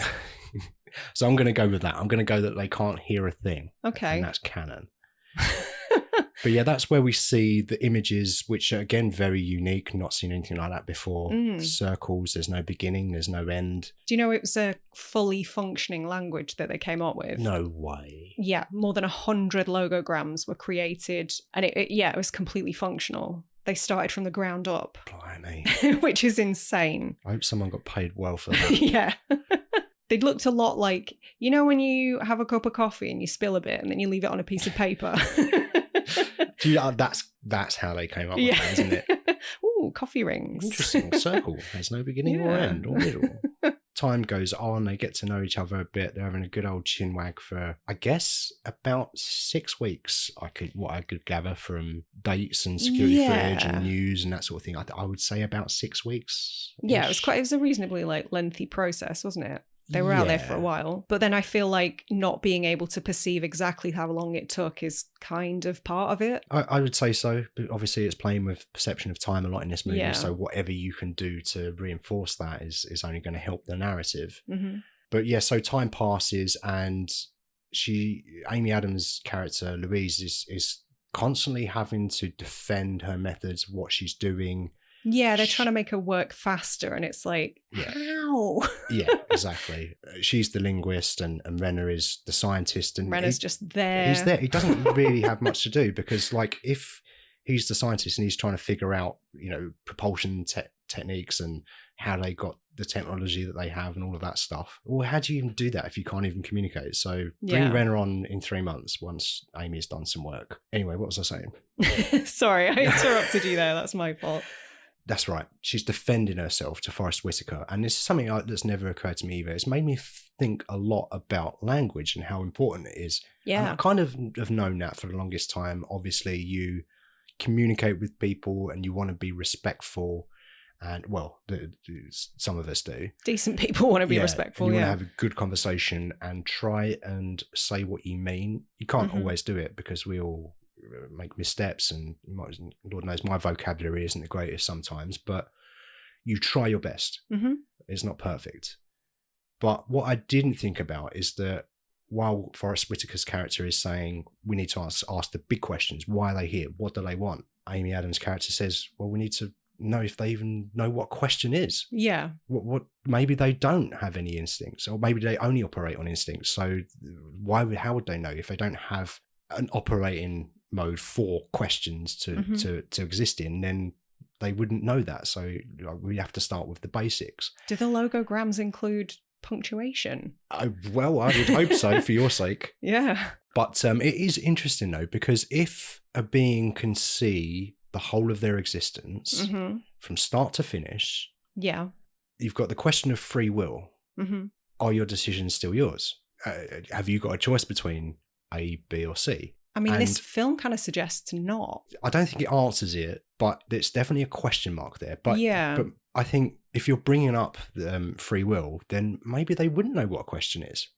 S2: So I'm going to go with that. I'm going to go that they can't hear a thing.
S1: Okay.
S2: And that's canon. But yeah, that's where we see the images, which are, again, very unique. Not seen anything like that before. Circles, there's no beginning, there's no end.
S1: Do you know it was a fully functioning language that they came up with?
S2: No way.
S1: Yeah, more than 100 logograms were created. And it was completely functional. They started from the ground up.
S2: Blimey.
S1: Which is insane.
S2: I hope someone got paid well for that.
S1: Yeah. They looked a lot like, you know, when you have a cup of coffee and you spill a bit and then you leave it on a piece of paper.
S2: That's how they came up with that, isn't it?
S1: Ooh, coffee rings.
S2: Interesting. Circle. There's no beginning or end or middle. Time goes on. They get to know each other a bit. They're having a good old chinwag for, I guess, about 6 weeks. What I could gather from dates and security footage and news and that sort of thing. I would say about 6 weeks.
S1: Yeah, it was a reasonably lengthy process, wasn't it? They were out there for a while. But then I feel like not being able to perceive exactly how long it took is kind of part of it.
S2: I would say so. But obviously it's playing with perception of time a lot in this movie. Yeah. So whatever you can do to reinforce that is only going to help the narrative. But yeah, so time passes and Amy Adams' character, Louise, is constantly having to defend her methods, what she's doing.
S1: Yeah, they're trying to make her work faster, and it's like, how?
S2: Yeah, exactly. She's the linguist, and Renner is the scientist, and
S1: Renner's just there.
S2: He's there. He doesn't really have much to do because, like, if he's the scientist and he's trying to figure out, propulsion techniques and how they got the technology that they have and all of that stuff. Well, how do you even do that if you can't even communicate? So bring Renner on in 3 months once Amy's done some work. Anyway, what was I saying?
S1: Sorry, I interrupted you there. That's my fault.
S2: That's right. She's defending herself to Forrest Whitaker. And this is something that's never occurred to me either. It's made me think a lot about language and how important it is.
S1: Yeah.
S2: And I kind of have known that for the longest time. Obviously, you communicate with people and you want to be respectful. And, well, some of us do.
S1: Decent people want to be respectful,
S2: and you want to have a good conversation and try and say what you mean. You can't always do it because we all make missteps, and Lord knows my vocabulary isn't the greatest sometimes, but you try your best. It's not perfect. But what I didn't think about is that while Forrest Whitaker's character is saying we need to ask the big questions, why are they here, what do they want, Amy Adams' character says, well, we need to know if they even know what question is.
S1: Yeah.
S2: What maybe they don't have any instincts, or maybe they only operate on instincts. So how would they know if they don't have an operating mode for questions to exist in? Then they wouldn't know that. So we have to start with the basics.
S1: Do the logograms include punctuation?
S2: Well, I would hope so for your sake.
S1: Yeah.
S2: But it is interesting though, because if a being can see the whole of their existence from start to finish, you've got the question of free will. Are your decisions still yours? Have you got a choice between A, B, or C?
S1: I mean, this film kind of suggests not.
S2: I don't think it answers it, but there's definitely a question mark there. But I think if you're bringing up free will, then maybe they wouldn't know what a question is,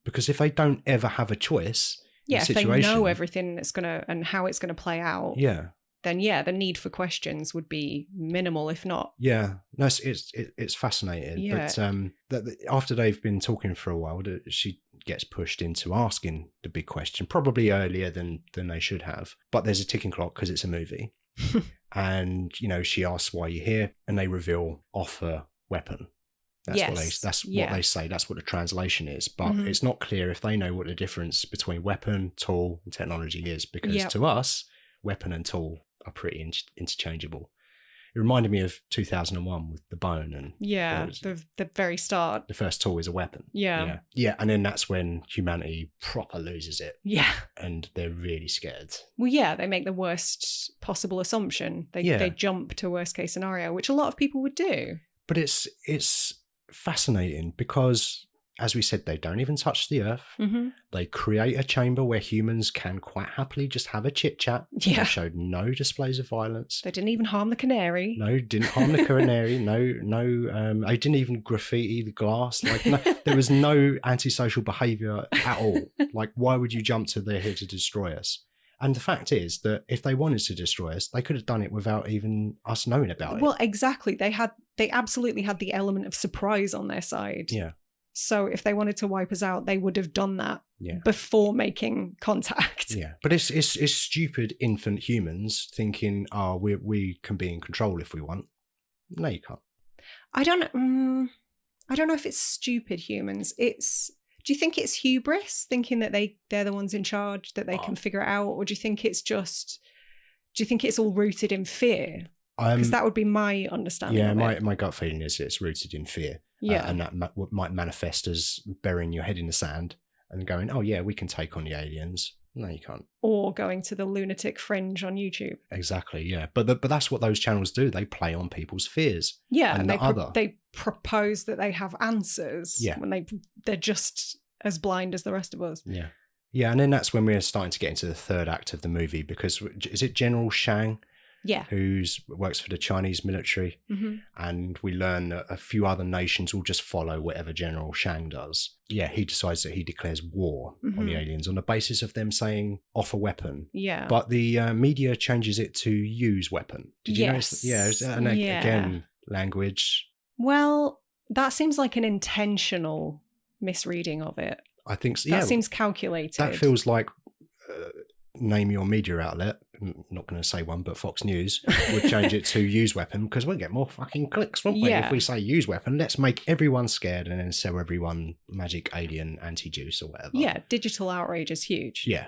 S2: because if they don't ever have a choice,
S1: if they know everything that's gonna and how it's gonna play out, then the need for questions would be minimal, if not.
S2: Yeah, no, it's fascinating.
S1: Yeah.
S2: But after they've been talking for a while, she gets pushed into asking the big question, probably earlier than they should have. But there's a ticking clock because it's a movie, and she asks why you're here, and they reveal offer weapon. That's what they say. That's what the translation is. But it's not clear if they know what the difference between weapon, tool, and technology is, because to us, weapon and tool are pretty interchangeable. It reminded me of 2001 with the bone and
S1: the very start.
S2: The first tool is a weapon.
S1: Yeah,
S2: and then that's when humanity proper loses it.
S1: Yeah,
S2: and they're really scared.
S1: Well, they make the worst possible assumption. They jump to worst case scenario, which a lot of people would do.
S2: But it's fascinating because, as we said, they don't even touch the earth. They create a chamber where humans can quite happily just have a chit chat. They showed no displays of violence.
S1: They didn't even harm the canary.
S2: No, didn't harm the canary. No. They didn't even graffiti the glass. There was no antisocial behaviour at all. Why would you jump to they're here to destroy us? And the fact is that if they wanted to destroy us, they could have done it without even us knowing about it.
S1: Well, exactly. They absolutely had the element of surprise on their side.
S2: Yeah.
S1: So if they wanted to wipe us out, they would have done that before making contact.
S2: Yeah, but it's stupid infant humans thinking, we can be in control if we want. No, you can't.
S1: I don't know if it's stupid humans. Do you think it's hubris, thinking that they're the ones in charge, that they can figure it out, or do you think it's all rooted in fear? Because that would be my understanding.
S2: Yeah,
S1: of it.
S2: my gut feeling is it's rooted in fear.
S1: Yeah,
S2: and that might manifest as burying your head in the sand and going, "Oh yeah, we can take on the aliens." No, you can't.
S1: Or going to the lunatic fringe on YouTube.
S2: Exactly. Yeah, but that's what those channels do. They play on people's fears.
S1: Yeah, and they propose that they have answers.
S2: Yeah,
S1: when they're just as blind as the rest of us.
S2: Yeah, yeah, and then that's when we're starting to get into the third act of the movie, because is it General Shang?
S1: Yeah.
S2: Who works for the Chinese military. And we learn that a few other nations will just follow whatever General Shang does. Yeah, he decides that he declares war on the aliens on the basis of them saying offer weapon.
S1: Yeah.
S2: But the media changes it to use weapon. Did you notice? Yeah. And again, language.
S1: Well, that seems like an intentional misreading of it.
S2: I think so.
S1: That seems calculated.
S2: That feels like name your media outlet. I'm not going to say one, but Fox News would change it to use weapon, because we'll get more fucking clicks, won't we? If we say use weapon, let's make everyone scared and then sell everyone magic alien anti-juice or whatever.
S1: Yeah, digital outrage is huge.
S2: Yeah,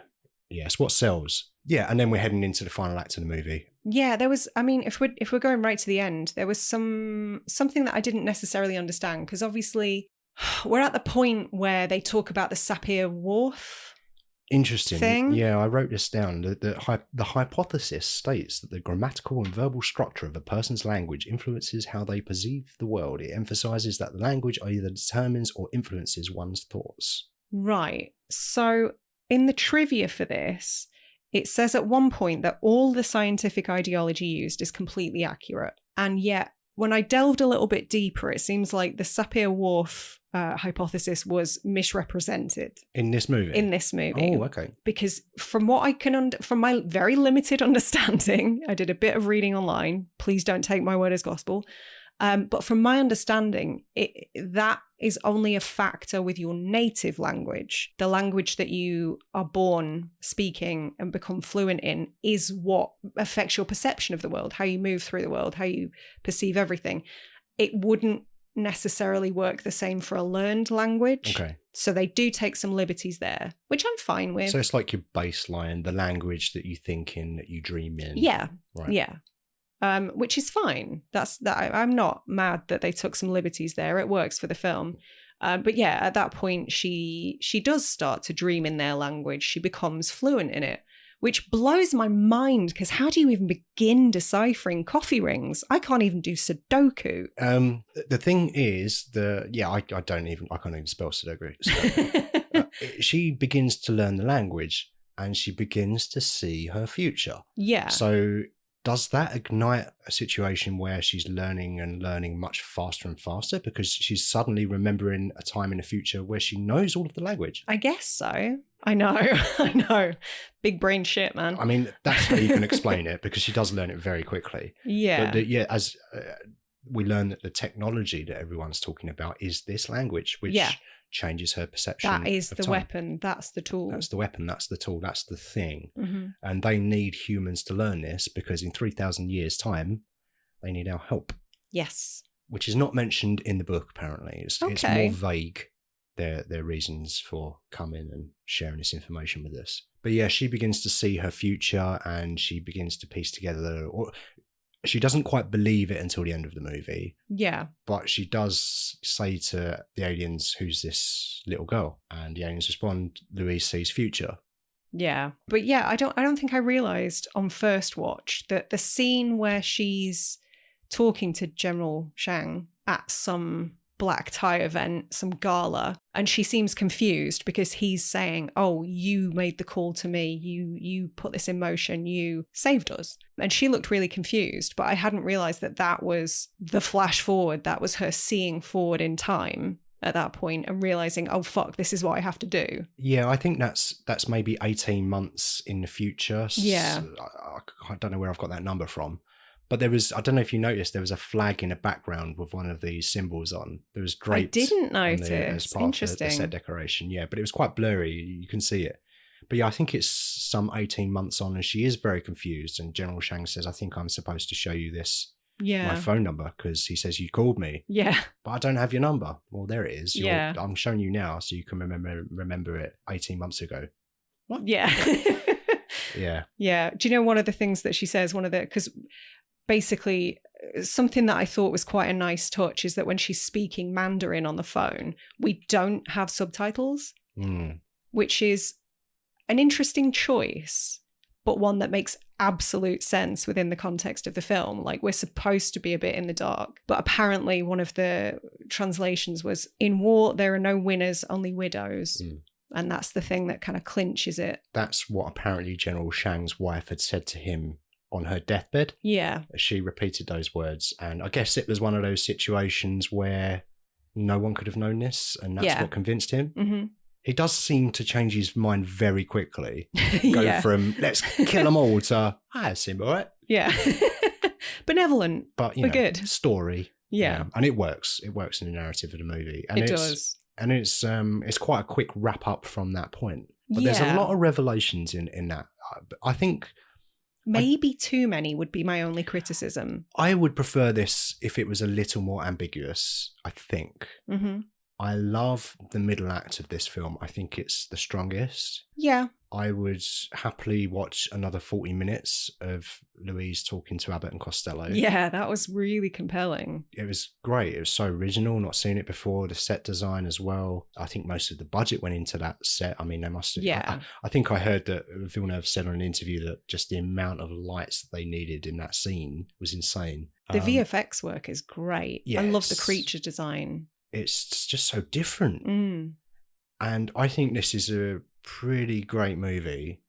S2: it's what sells. Yeah, and then we're heading into the final act of the movie.
S1: Yeah, there was, I mean, if we're going right to the end, there was something that I didn't necessarily understand, because obviously we're at the point where they talk about the Sapir-Whorf
S2: Interesting.
S1: thing.
S2: Yeah, I wrote this down. The hypothesis states that the grammatical and verbal structure of a person's language influences how they perceive the world. It emphasizes that the language either determines or influences one's thoughts.
S1: Right. So in the trivia for this, it says at one point that all the scientific ideology used is completely accurate. And yet, when I delved a little bit deeper, it seems like the Sapir-Whorf hypothesis was misrepresented.
S2: In this movie?
S1: In this movie.
S2: Oh, okay.
S1: Because from what I can, from my very limited understanding, I did a bit of reading online. Please don't take my word as gospel. But from my understanding, that is only a factor with your native language. The language that you are born speaking and become fluent in is what affects your perception of the world, how you move through the world, how you perceive everything. It wouldn't necessarily work the same for a learned language.
S2: Okay.
S1: So they do take some liberties there, which I'm fine with.
S2: So it's like your baseline, the language that you think in, that you dream in.
S1: Yeah.
S2: Right.
S1: Yeah. Which is fine. I'm not mad that they took some liberties there. It works for the film. But yeah, at that point, she does start to dream in their language. She becomes fluent in it, which blows my mind, because how do you even begin deciphering coffee rings? I can't even do Sudoku.
S2: The thing is, I can't even spell Sudoku. She begins to learn the language, and she begins to see her future.
S1: Yeah.
S2: So does that ignite a situation where she's learning much faster and faster because she's suddenly remembering a time in the future where she knows all of the language?
S1: I guess so. I know. I know. Big brain shit, man.
S2: I mean, that's how you can explain it, because she does learn it very quickly.
S1: Yeah.
S2: But as we learn that the technology that everyone's talking about is this language, which changes her perception.
S1: That is
S2: of
S1: the
S2: time.
S1: weapon. That's the tool.
S2: That's the weapon. That's the tool. That's the thing.
S1: Mm-hmm.
S2: And they need humans to learn this, because in 3,000 years' time, they need our help.
S1: Yes.
S2: Which is not mentioned in the book, apparently. It's more vague, their reasons for coming and sharing this information with us. But yeah, she begins to see her future, and she begins to piece together, or she doesn't quite believe it until the end of the movie.
S1: Yeah.
S2: But she does say to the aliens, "Who's this little girl?" And the aliens respond, "Louise sees future."
S1: Yeah. But yeah, I don't think I realized on first watch that the scene where she's talking to General Shang at some black tie event, some gala, and she seems confused because he's saying, "Oh, you made the call to me, you put this in motion, you saved us." And she looked really confused, but I hadn't realized that was the flash forward. That was her seeing forward in time at that point and realizing, oh fuck, this is what I have to do.
S2: Yeah, I think that's maybe 18 months in the future.
S1: Yeah.
S2: I don't know where I've got that number from. But there was, I don't know if you noticed, there was a flag in the background with one of these symbols on. There was draped.
S1: I didn't notice.
S2: As part
S1: Interesting.
S2: of the set decoration, yeah. But it was quite blurry. You can see it. But yeah, I think it's some 18 months on, and she is very confused. And General Shang says, "I think I'm supposed to show you this, my phone number," because he says, "You called me."
S1: Yeah.
S2: "But I don't have your number." "Well, there it is.
S1: Yeah.
S2: I'm showing you now so you can remember it 18 months ago. What?
S1: Yeah.
S2: Yeah.
S1: Yeah. Do you know one of the things that she says, because basically something that I thought was quite a nice touch is that when she's speaking Mandarin on the phone, we don't have subtitles, which is an interesting choice, but one that makes absolute sense within the context of the film. Like, we're supposed to be a bit in the dark, but apparently one of the translations was, "In war, there are no winners, only widows." And that's the thing that kind of clinches it.
S2: That's what apparently General Shang's wife had said to him on her deathbed.
S1: Yeah.
S2: She repeated those words. And I guess it was one of those situations where no one could have known this, and that's what convinced him. Mm-hmm. He does seem to change his mind very quickly. Go from, let's kill them all, to, I seem all right.
S1: Yeah. Benevolent, but good.
S2: Story.
S1: Yeah.
S2: And it works. It works in the narrative of the movie. And
S1: it does.
S2: And it's quite a quick wrap up from that point. But there's a lot of revelations in that. I think
S1: maybe too many would be my only criticism.
S2: I would prefer this if it was a little more ambiguous, I think.
S1: Mm-hmm.
S2: I love the middle act of this film. I think it's the strongest.
S1: Yeah.
S2: I would happily watch another 40 minutes of Louise talking to Abbott and Costello.
S1: Yeah, that was really compelling.
S2: It was great. It was so original, not seen it before. The set design as well. I think most of the budget went into that set. I mean, they must have.
S1: Yeah.
S2: I think I heard that Villeneuve said on an interview that just the amount of lights that they needed in that scene was insane.
S1: The VFX work is great.
S2: Yes.
S1: I love the creature design.
S2: It's just so different. And I think this is a pretty great movie.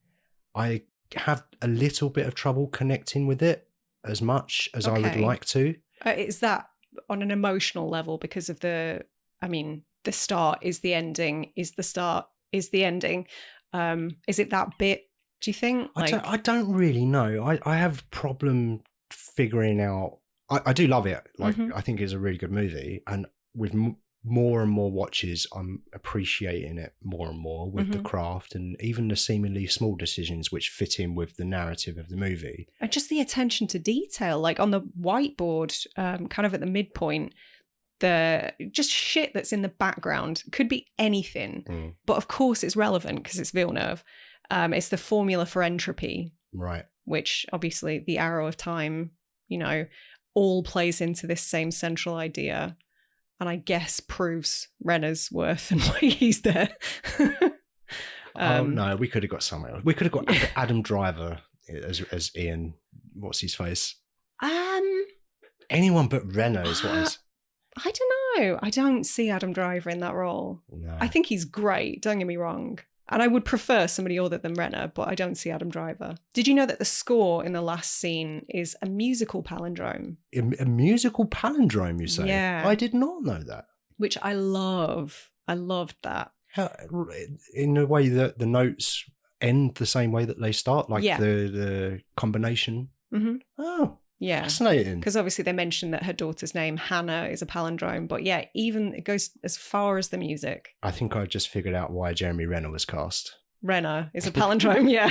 S2: I have a little bit of trouble connecting with it as much as I would like to.
S1: Is that on an emotional level because of the start is the ending, is the start is the ending? Is it that bit, do you think?
S2: I don't really know. I have problem figuring out. I do love it. I think it's a really good movie. And with more and more watches, I'm appreciating it more and more with the craft and even the seemingly small decisions which fit in with the narrative of the movie.
S1: And just the attention to detail, like on the whiteboard, kind of at the midpoint, the just shit that's in the background could be anything. But of course it's relevant because it's Villeneuve. It's the formula for entropy.
S2: Right.
S1: Which obviously the arrow of time, all plays into this same central idea. And I guess proves Renner's worth and why he's there.
S2: Oh no, we could have got someone else. We could have got Adam Driver as Ian. What's his face? Anyone but Renner is what is.
S1: I don't know. I don't see Adam Driver in that role.
S2: No.
S1: I think he's great. Don't get me wrong. And I would prefer somebody other than Renner, but I don't see Adam Driver. Did you know that the score in the last scene is a musical palindrome?
S2: A musical palindrome, you say?
S1: Yeah.
S2: I did not know that.
S1: Which I love. I loved that.
S2: How, in a way that the notes end the same way that they start, like the combination?
S1: Mm-hmm.
S2: Oh,
S1: yeah.
S2: Fascinating.
S1: Because obviously they mentioned that her daughter's name, Hannah, is a palindrome. But yeah, even it goes as far as the music.
S2: I think I just figured out why Jeremy Renner was cast.
S1: Renner is a palindrome, yeah.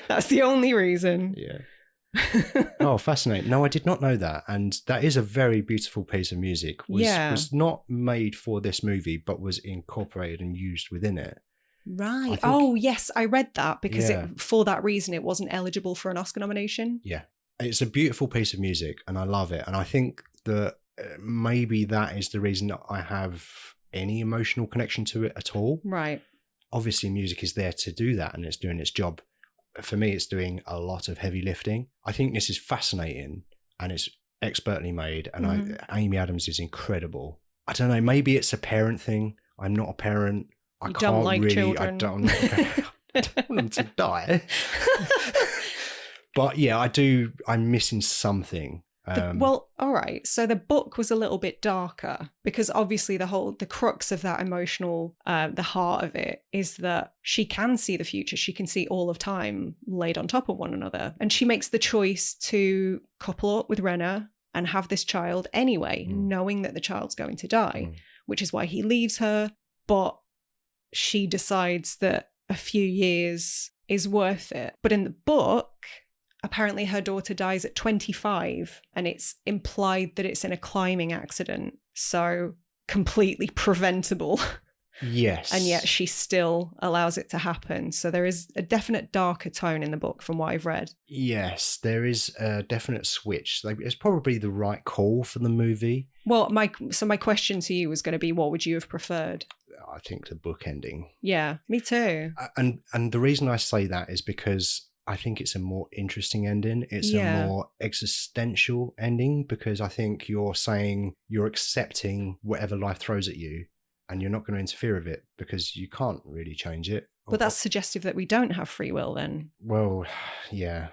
S1: That's the only reason.
S2: Yeah. Oh, fascinating. No, I did not know that. And that is a very beautiful piece of music. Was not made for this movie, but was incorporated and used within it.
S1: Right. Oh, yes, I read that because for that reason, it wasn't eligible for an Oscar nomination.
S2: Yeah. It's a beautiful piece of music and I love it. And I think that maybe that is the reason that I have any emotional connection to it at all.
S1: Right.
S2: Obviously, music is there to do that and it's doing its job. For me, it's doing a lot of heavy lifting. I think this is fascinating and it's expertly made. And Amy Adams is incredible. I don't know, maybe it's a parent thing. I'm not a parent. I
S1: don't like children.
S2: I don't want them to die. But yeah, I do. I'm missing something.
S1: Well, all right. So the book was a little bit darker because obviously the crux of that emotional, the heart of it is that she can see the future. She can see all of time laid on top of one another. And she makes the choice to couple up with Renner and have this child anyway, knowing that the child's going to die, which is why he leaves her. But she decides that a few years is worth it. But in the book, apparently her daughter dies at 25 and it's implied that it's in a climbing accident. So completely preventable.
S2: Yes.
S1: And yet she still allows it to happen. So there is a definite darker tone in the book from what I've read.
S2: Yes, there is a definite switch. It's probably the right call for the movie.
S1: Well, my question to you was going to be, what would you have preferred?
S2: I think the book ending.
S1: Yeah, me too.
S2: And the reason I say that is because I think it's a more interesting ending. It's a more existential ending because I think you're saying you're accepting whatever life throws at you and you're not going to interfere with it because you can't really change it.
S1: But that's suggestive that we don't have free will then.
S2: Well, yeah.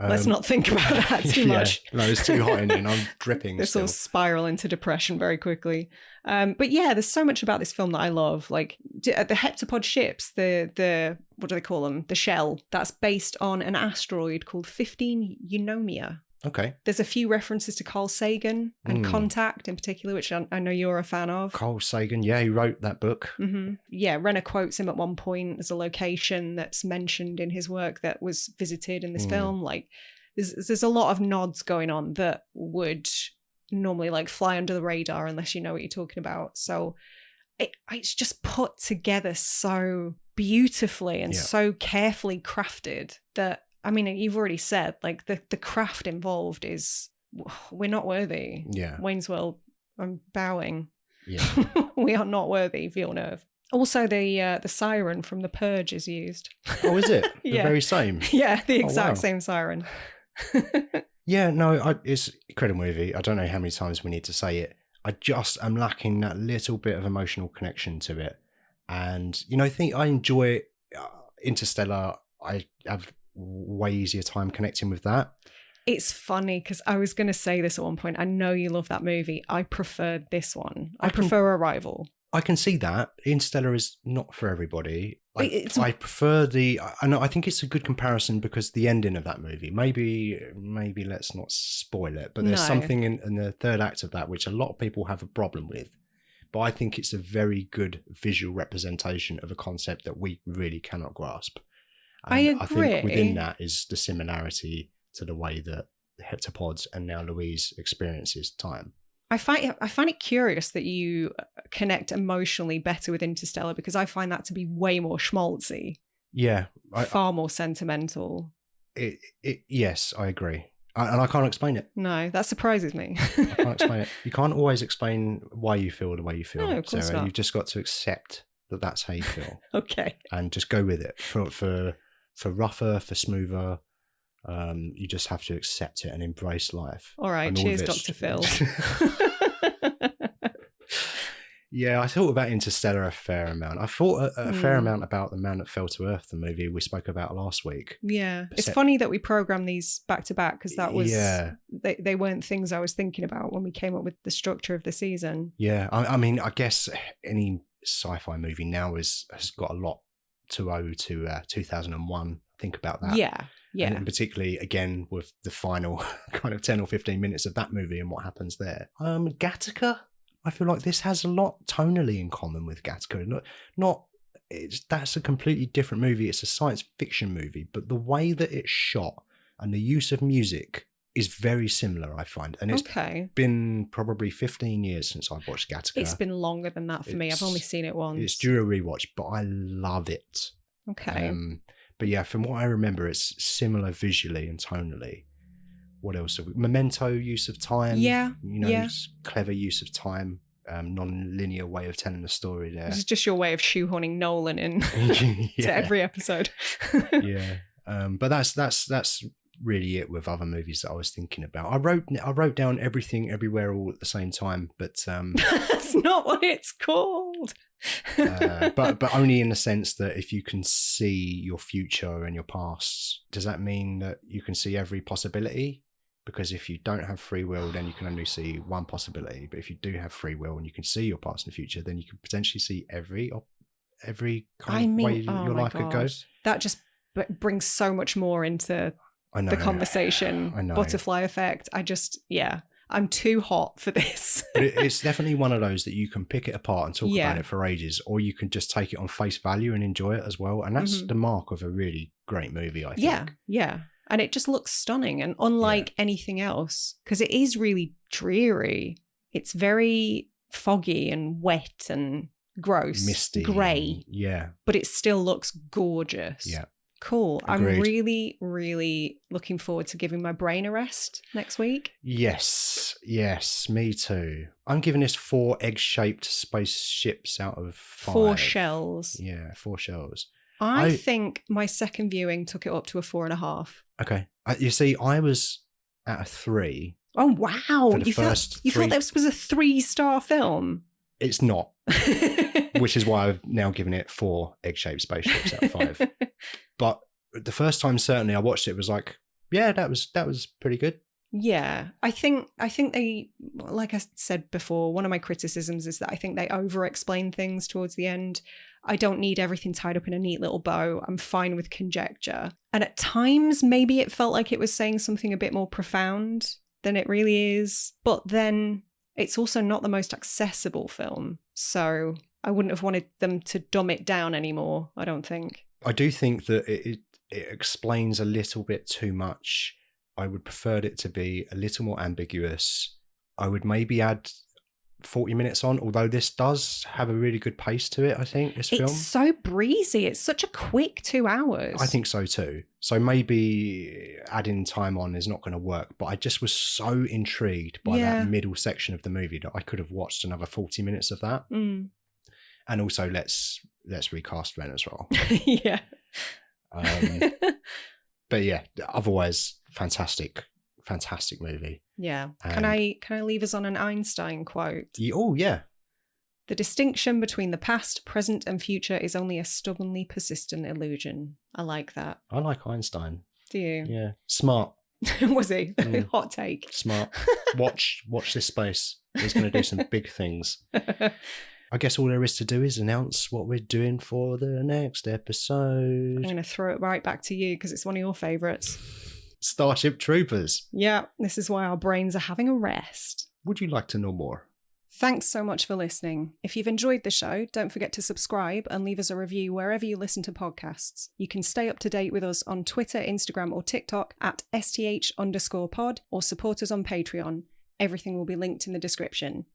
S1: Let's not think about that too much.
S2: No, it's too hot in here and I'm dripping.
S1: This will spiral into depression very quickly. But yeah, there's so much about this film that I love. Like the heptapod ships, the what do they call them? The shell, that's based on an asteroid called 15 Eunomia.
S2: Okay.
S1: There's a few references to Carl Sagan and Contact in particular, which I know you're a fan of.
S2: Carl Sagan, yeah, he wrote that book.
S1: Mm-hmm. Yeah, Renner quotes him at one point as a location that's mentioned in his work that was visited in this film. Like, there's a lot of nods going on that would normally like fly under the radar unless you know what you're talking about. So it's just put together so beautifully and so carefully crafted that, I mean, you've already said, like, the craft involved is, we're not worthy.
S2: Yeah.
S1: Wayne's World, I'm bowing.
S2: Yeah.
S1: We are not worthy, Villeneuve. Also, the siren from The Purge is used.
S2: Oh, is it?
S1: Yeah.
S2: The very same?
S1: Yeah, the exact
S2: wow.
S1: same siren.
S2: Yeah, no, it's an incredible movie. I don't know how many times we need to say it. I just am lacking that little bit of emotional connection to it. And, you know, I think I enjoy Interstellar. I have way easier time connecting with that.
S1: It's funny because I was going to say this at one point. I know you love that movie. I preferred this one. I prefer Arrival.
S2: I can see that. Interstellar is not for everybody. I prefer I think it's a good comparison because the ending of that movie, maybe let's not spoil it, but there's something in the third act of that which a lot of people have a problem with. But I think it's a very good visual representation of a concept that we really cannot grasp. And
S1: I agree.
S2: I think within that is the similarity to the way that the heptapods and now Louise experiences time.
S1: I find it curious that you connect emotionally better with Interstellar because I find that to be way more schmaltzy.
S2: Yeah.
S1: Far more sentimental.
S2: Yes, I agree. And I can't explain it.
S1: No, that surprises me.
S2: I can't explain it. You can't always explain why you feel the way you feel,
S1: no, of course
S2: Sarah.
S1: not.
S2: You've just got to accept that that's how you feel.
S1: Okay.
S2: And just go with it. For rougher, for smoother, you just have to accept it and embrace life.
S1: All right, cheers, Dr. Phil.
S2: Yeah, I thought about Interstellar a fair amount. I thought a fair amount about The Man That Fell to Earth, the movie we spoke about last week.
S1: Yeah. It's funny that we programmed these back to back because that was, they weren't things I was thinking about when we came up with the structure of the season.
S2: Yeah, I mean, I guess any sci-fi movie now has got a lot to owe to 2001. Think about that.
S1: Yeah. Yeah.
S2: And particularly, again, with the final kind of 10 or 15 minutes of that movie and what happens there. Gattaca, I feel like this has a lot tonally in common with Gattaca. That's a completely different movie. It's a science fiction movie, but the way that it's shot and the use of music is very similar, I find. And it's been probably 15 years since I've watched Gattaca.
S1: It's been longer than that for me. I've only seen it once.
S2: It's due a rewatch, but I love it.
S1: Okay.
S2: But yeah, from what I remember, it's similar visually and tonally. What else have we? Memento, use of time.
S1: Yeah.
S2: Clever use of time. Non-linear way of telling the story there.
S1: This is just your way of shoehorning Nolan in to every episode.
S2: Yeah. But that's really it with other movies that I was thinking about. I wrote down Everything Everywhere All at the Same Time, but
S1: that's not what it's called.
S2: but only in the sense that if you can see your future and your past, does that mean that you can see every possibility? Because if you don't have free will, then you can only see one possibility. But if you do have free will and you can see your past and future, then you can potentially see every kind of way your life could go.
S1: That just brings so much more into the conversation.
S2: I know.
S1: Butterfly effect. I'm too hot for this.
S2: But it's definitely one of those that you can pick it apart and talk about it for ages, or you can just take it on face value and enjoy it as well. And that's the mark of a really great movie, I think.
S1: Yeah. And it just looks stunning and unlike anything else, because it is really dreary. It's very foggy and wet and gross.
S2: Misty.
S1: Grey.
S2: Yeah.
S1: But it still looks gorgeous.
S2: Yeah.
S1: Cool.
S2: Agreed.
S1: I'm really, really looking forward to giving my brain a rest next week.
S2: Yes, me too. I'm giving this 4 egg-shaped spaceships out of 5.
S1: 4 shells.
S2: Yeah, 4 shells.
S1: I think my second viewing took it up to a 4.5.
S2: Okay. You see, I was at a 3.
S1: Oh, wow. You thought this was a 3-star film?
S2: It's not. Which is why I've now given it 4 egg-shaped spaceships out of 5. But the first time, certainly, I watched it, was like, yeah, that was pretty good.
S1: Yeah, I think they, like I said before, one of my criticisms is that I think they over-explain things towards the end. I don't need everything tied up in a neat little bow. I'm fine with conjecture. And at times, maybe it felt like it was saying something a bit more profound than it really is. But then it's also not the most accessible film. So I wouldn't have wanted them to dumb it down anymore, I don't think.
S2: I do think that it explains a little bit too much. I would prefer it to be a little more ambiguous. I would maybe add 40 minutes on, although this does have a really good pace to it, I think, this film.
S1: It's so breezy. It's such a quick 2 hours.
S2: I think so too. So maybe adding time on is not going to work, but I just was so intrigued by that middle section of the movie that I could have watched another 40 minutes of that.
S1: Mm.
S2: And also let's recast Renner as well.
S1: Yeah.
S2: But yeah, otherwise fantastic movie.
S1: Yeah.
S2: And
S1: Can I leave us on an Einstein quote?
S2: Oh yeah.
S1: The distinction between the past, present, and future is only a stubbornly persistent illusion. I like that.
S2: I like Einstein.
S1: Do you?
S2: Yeah. Smart.
S1: Was he? Hot take.
S2: Smart. Watch this space. He's going to do some big things. I guess all there is to do is announce what we're doing for the next episode.
S1: I'm going to throw it right back to you because it's one of your favourites.
S2: Starship Troopers.
S1: Yeah, this is why our brains are having a rest.
S2: Would you like to know more?
S1: Thanks so much for listening. If you've enjoyed the show, don't forget to subscribe and leave us a review wherever you listen to podcasts. You can stay up to date with us on Twitter, Instagram, or TikTok at @STH_pod or support us on Patreon. Everything will be linked in the description.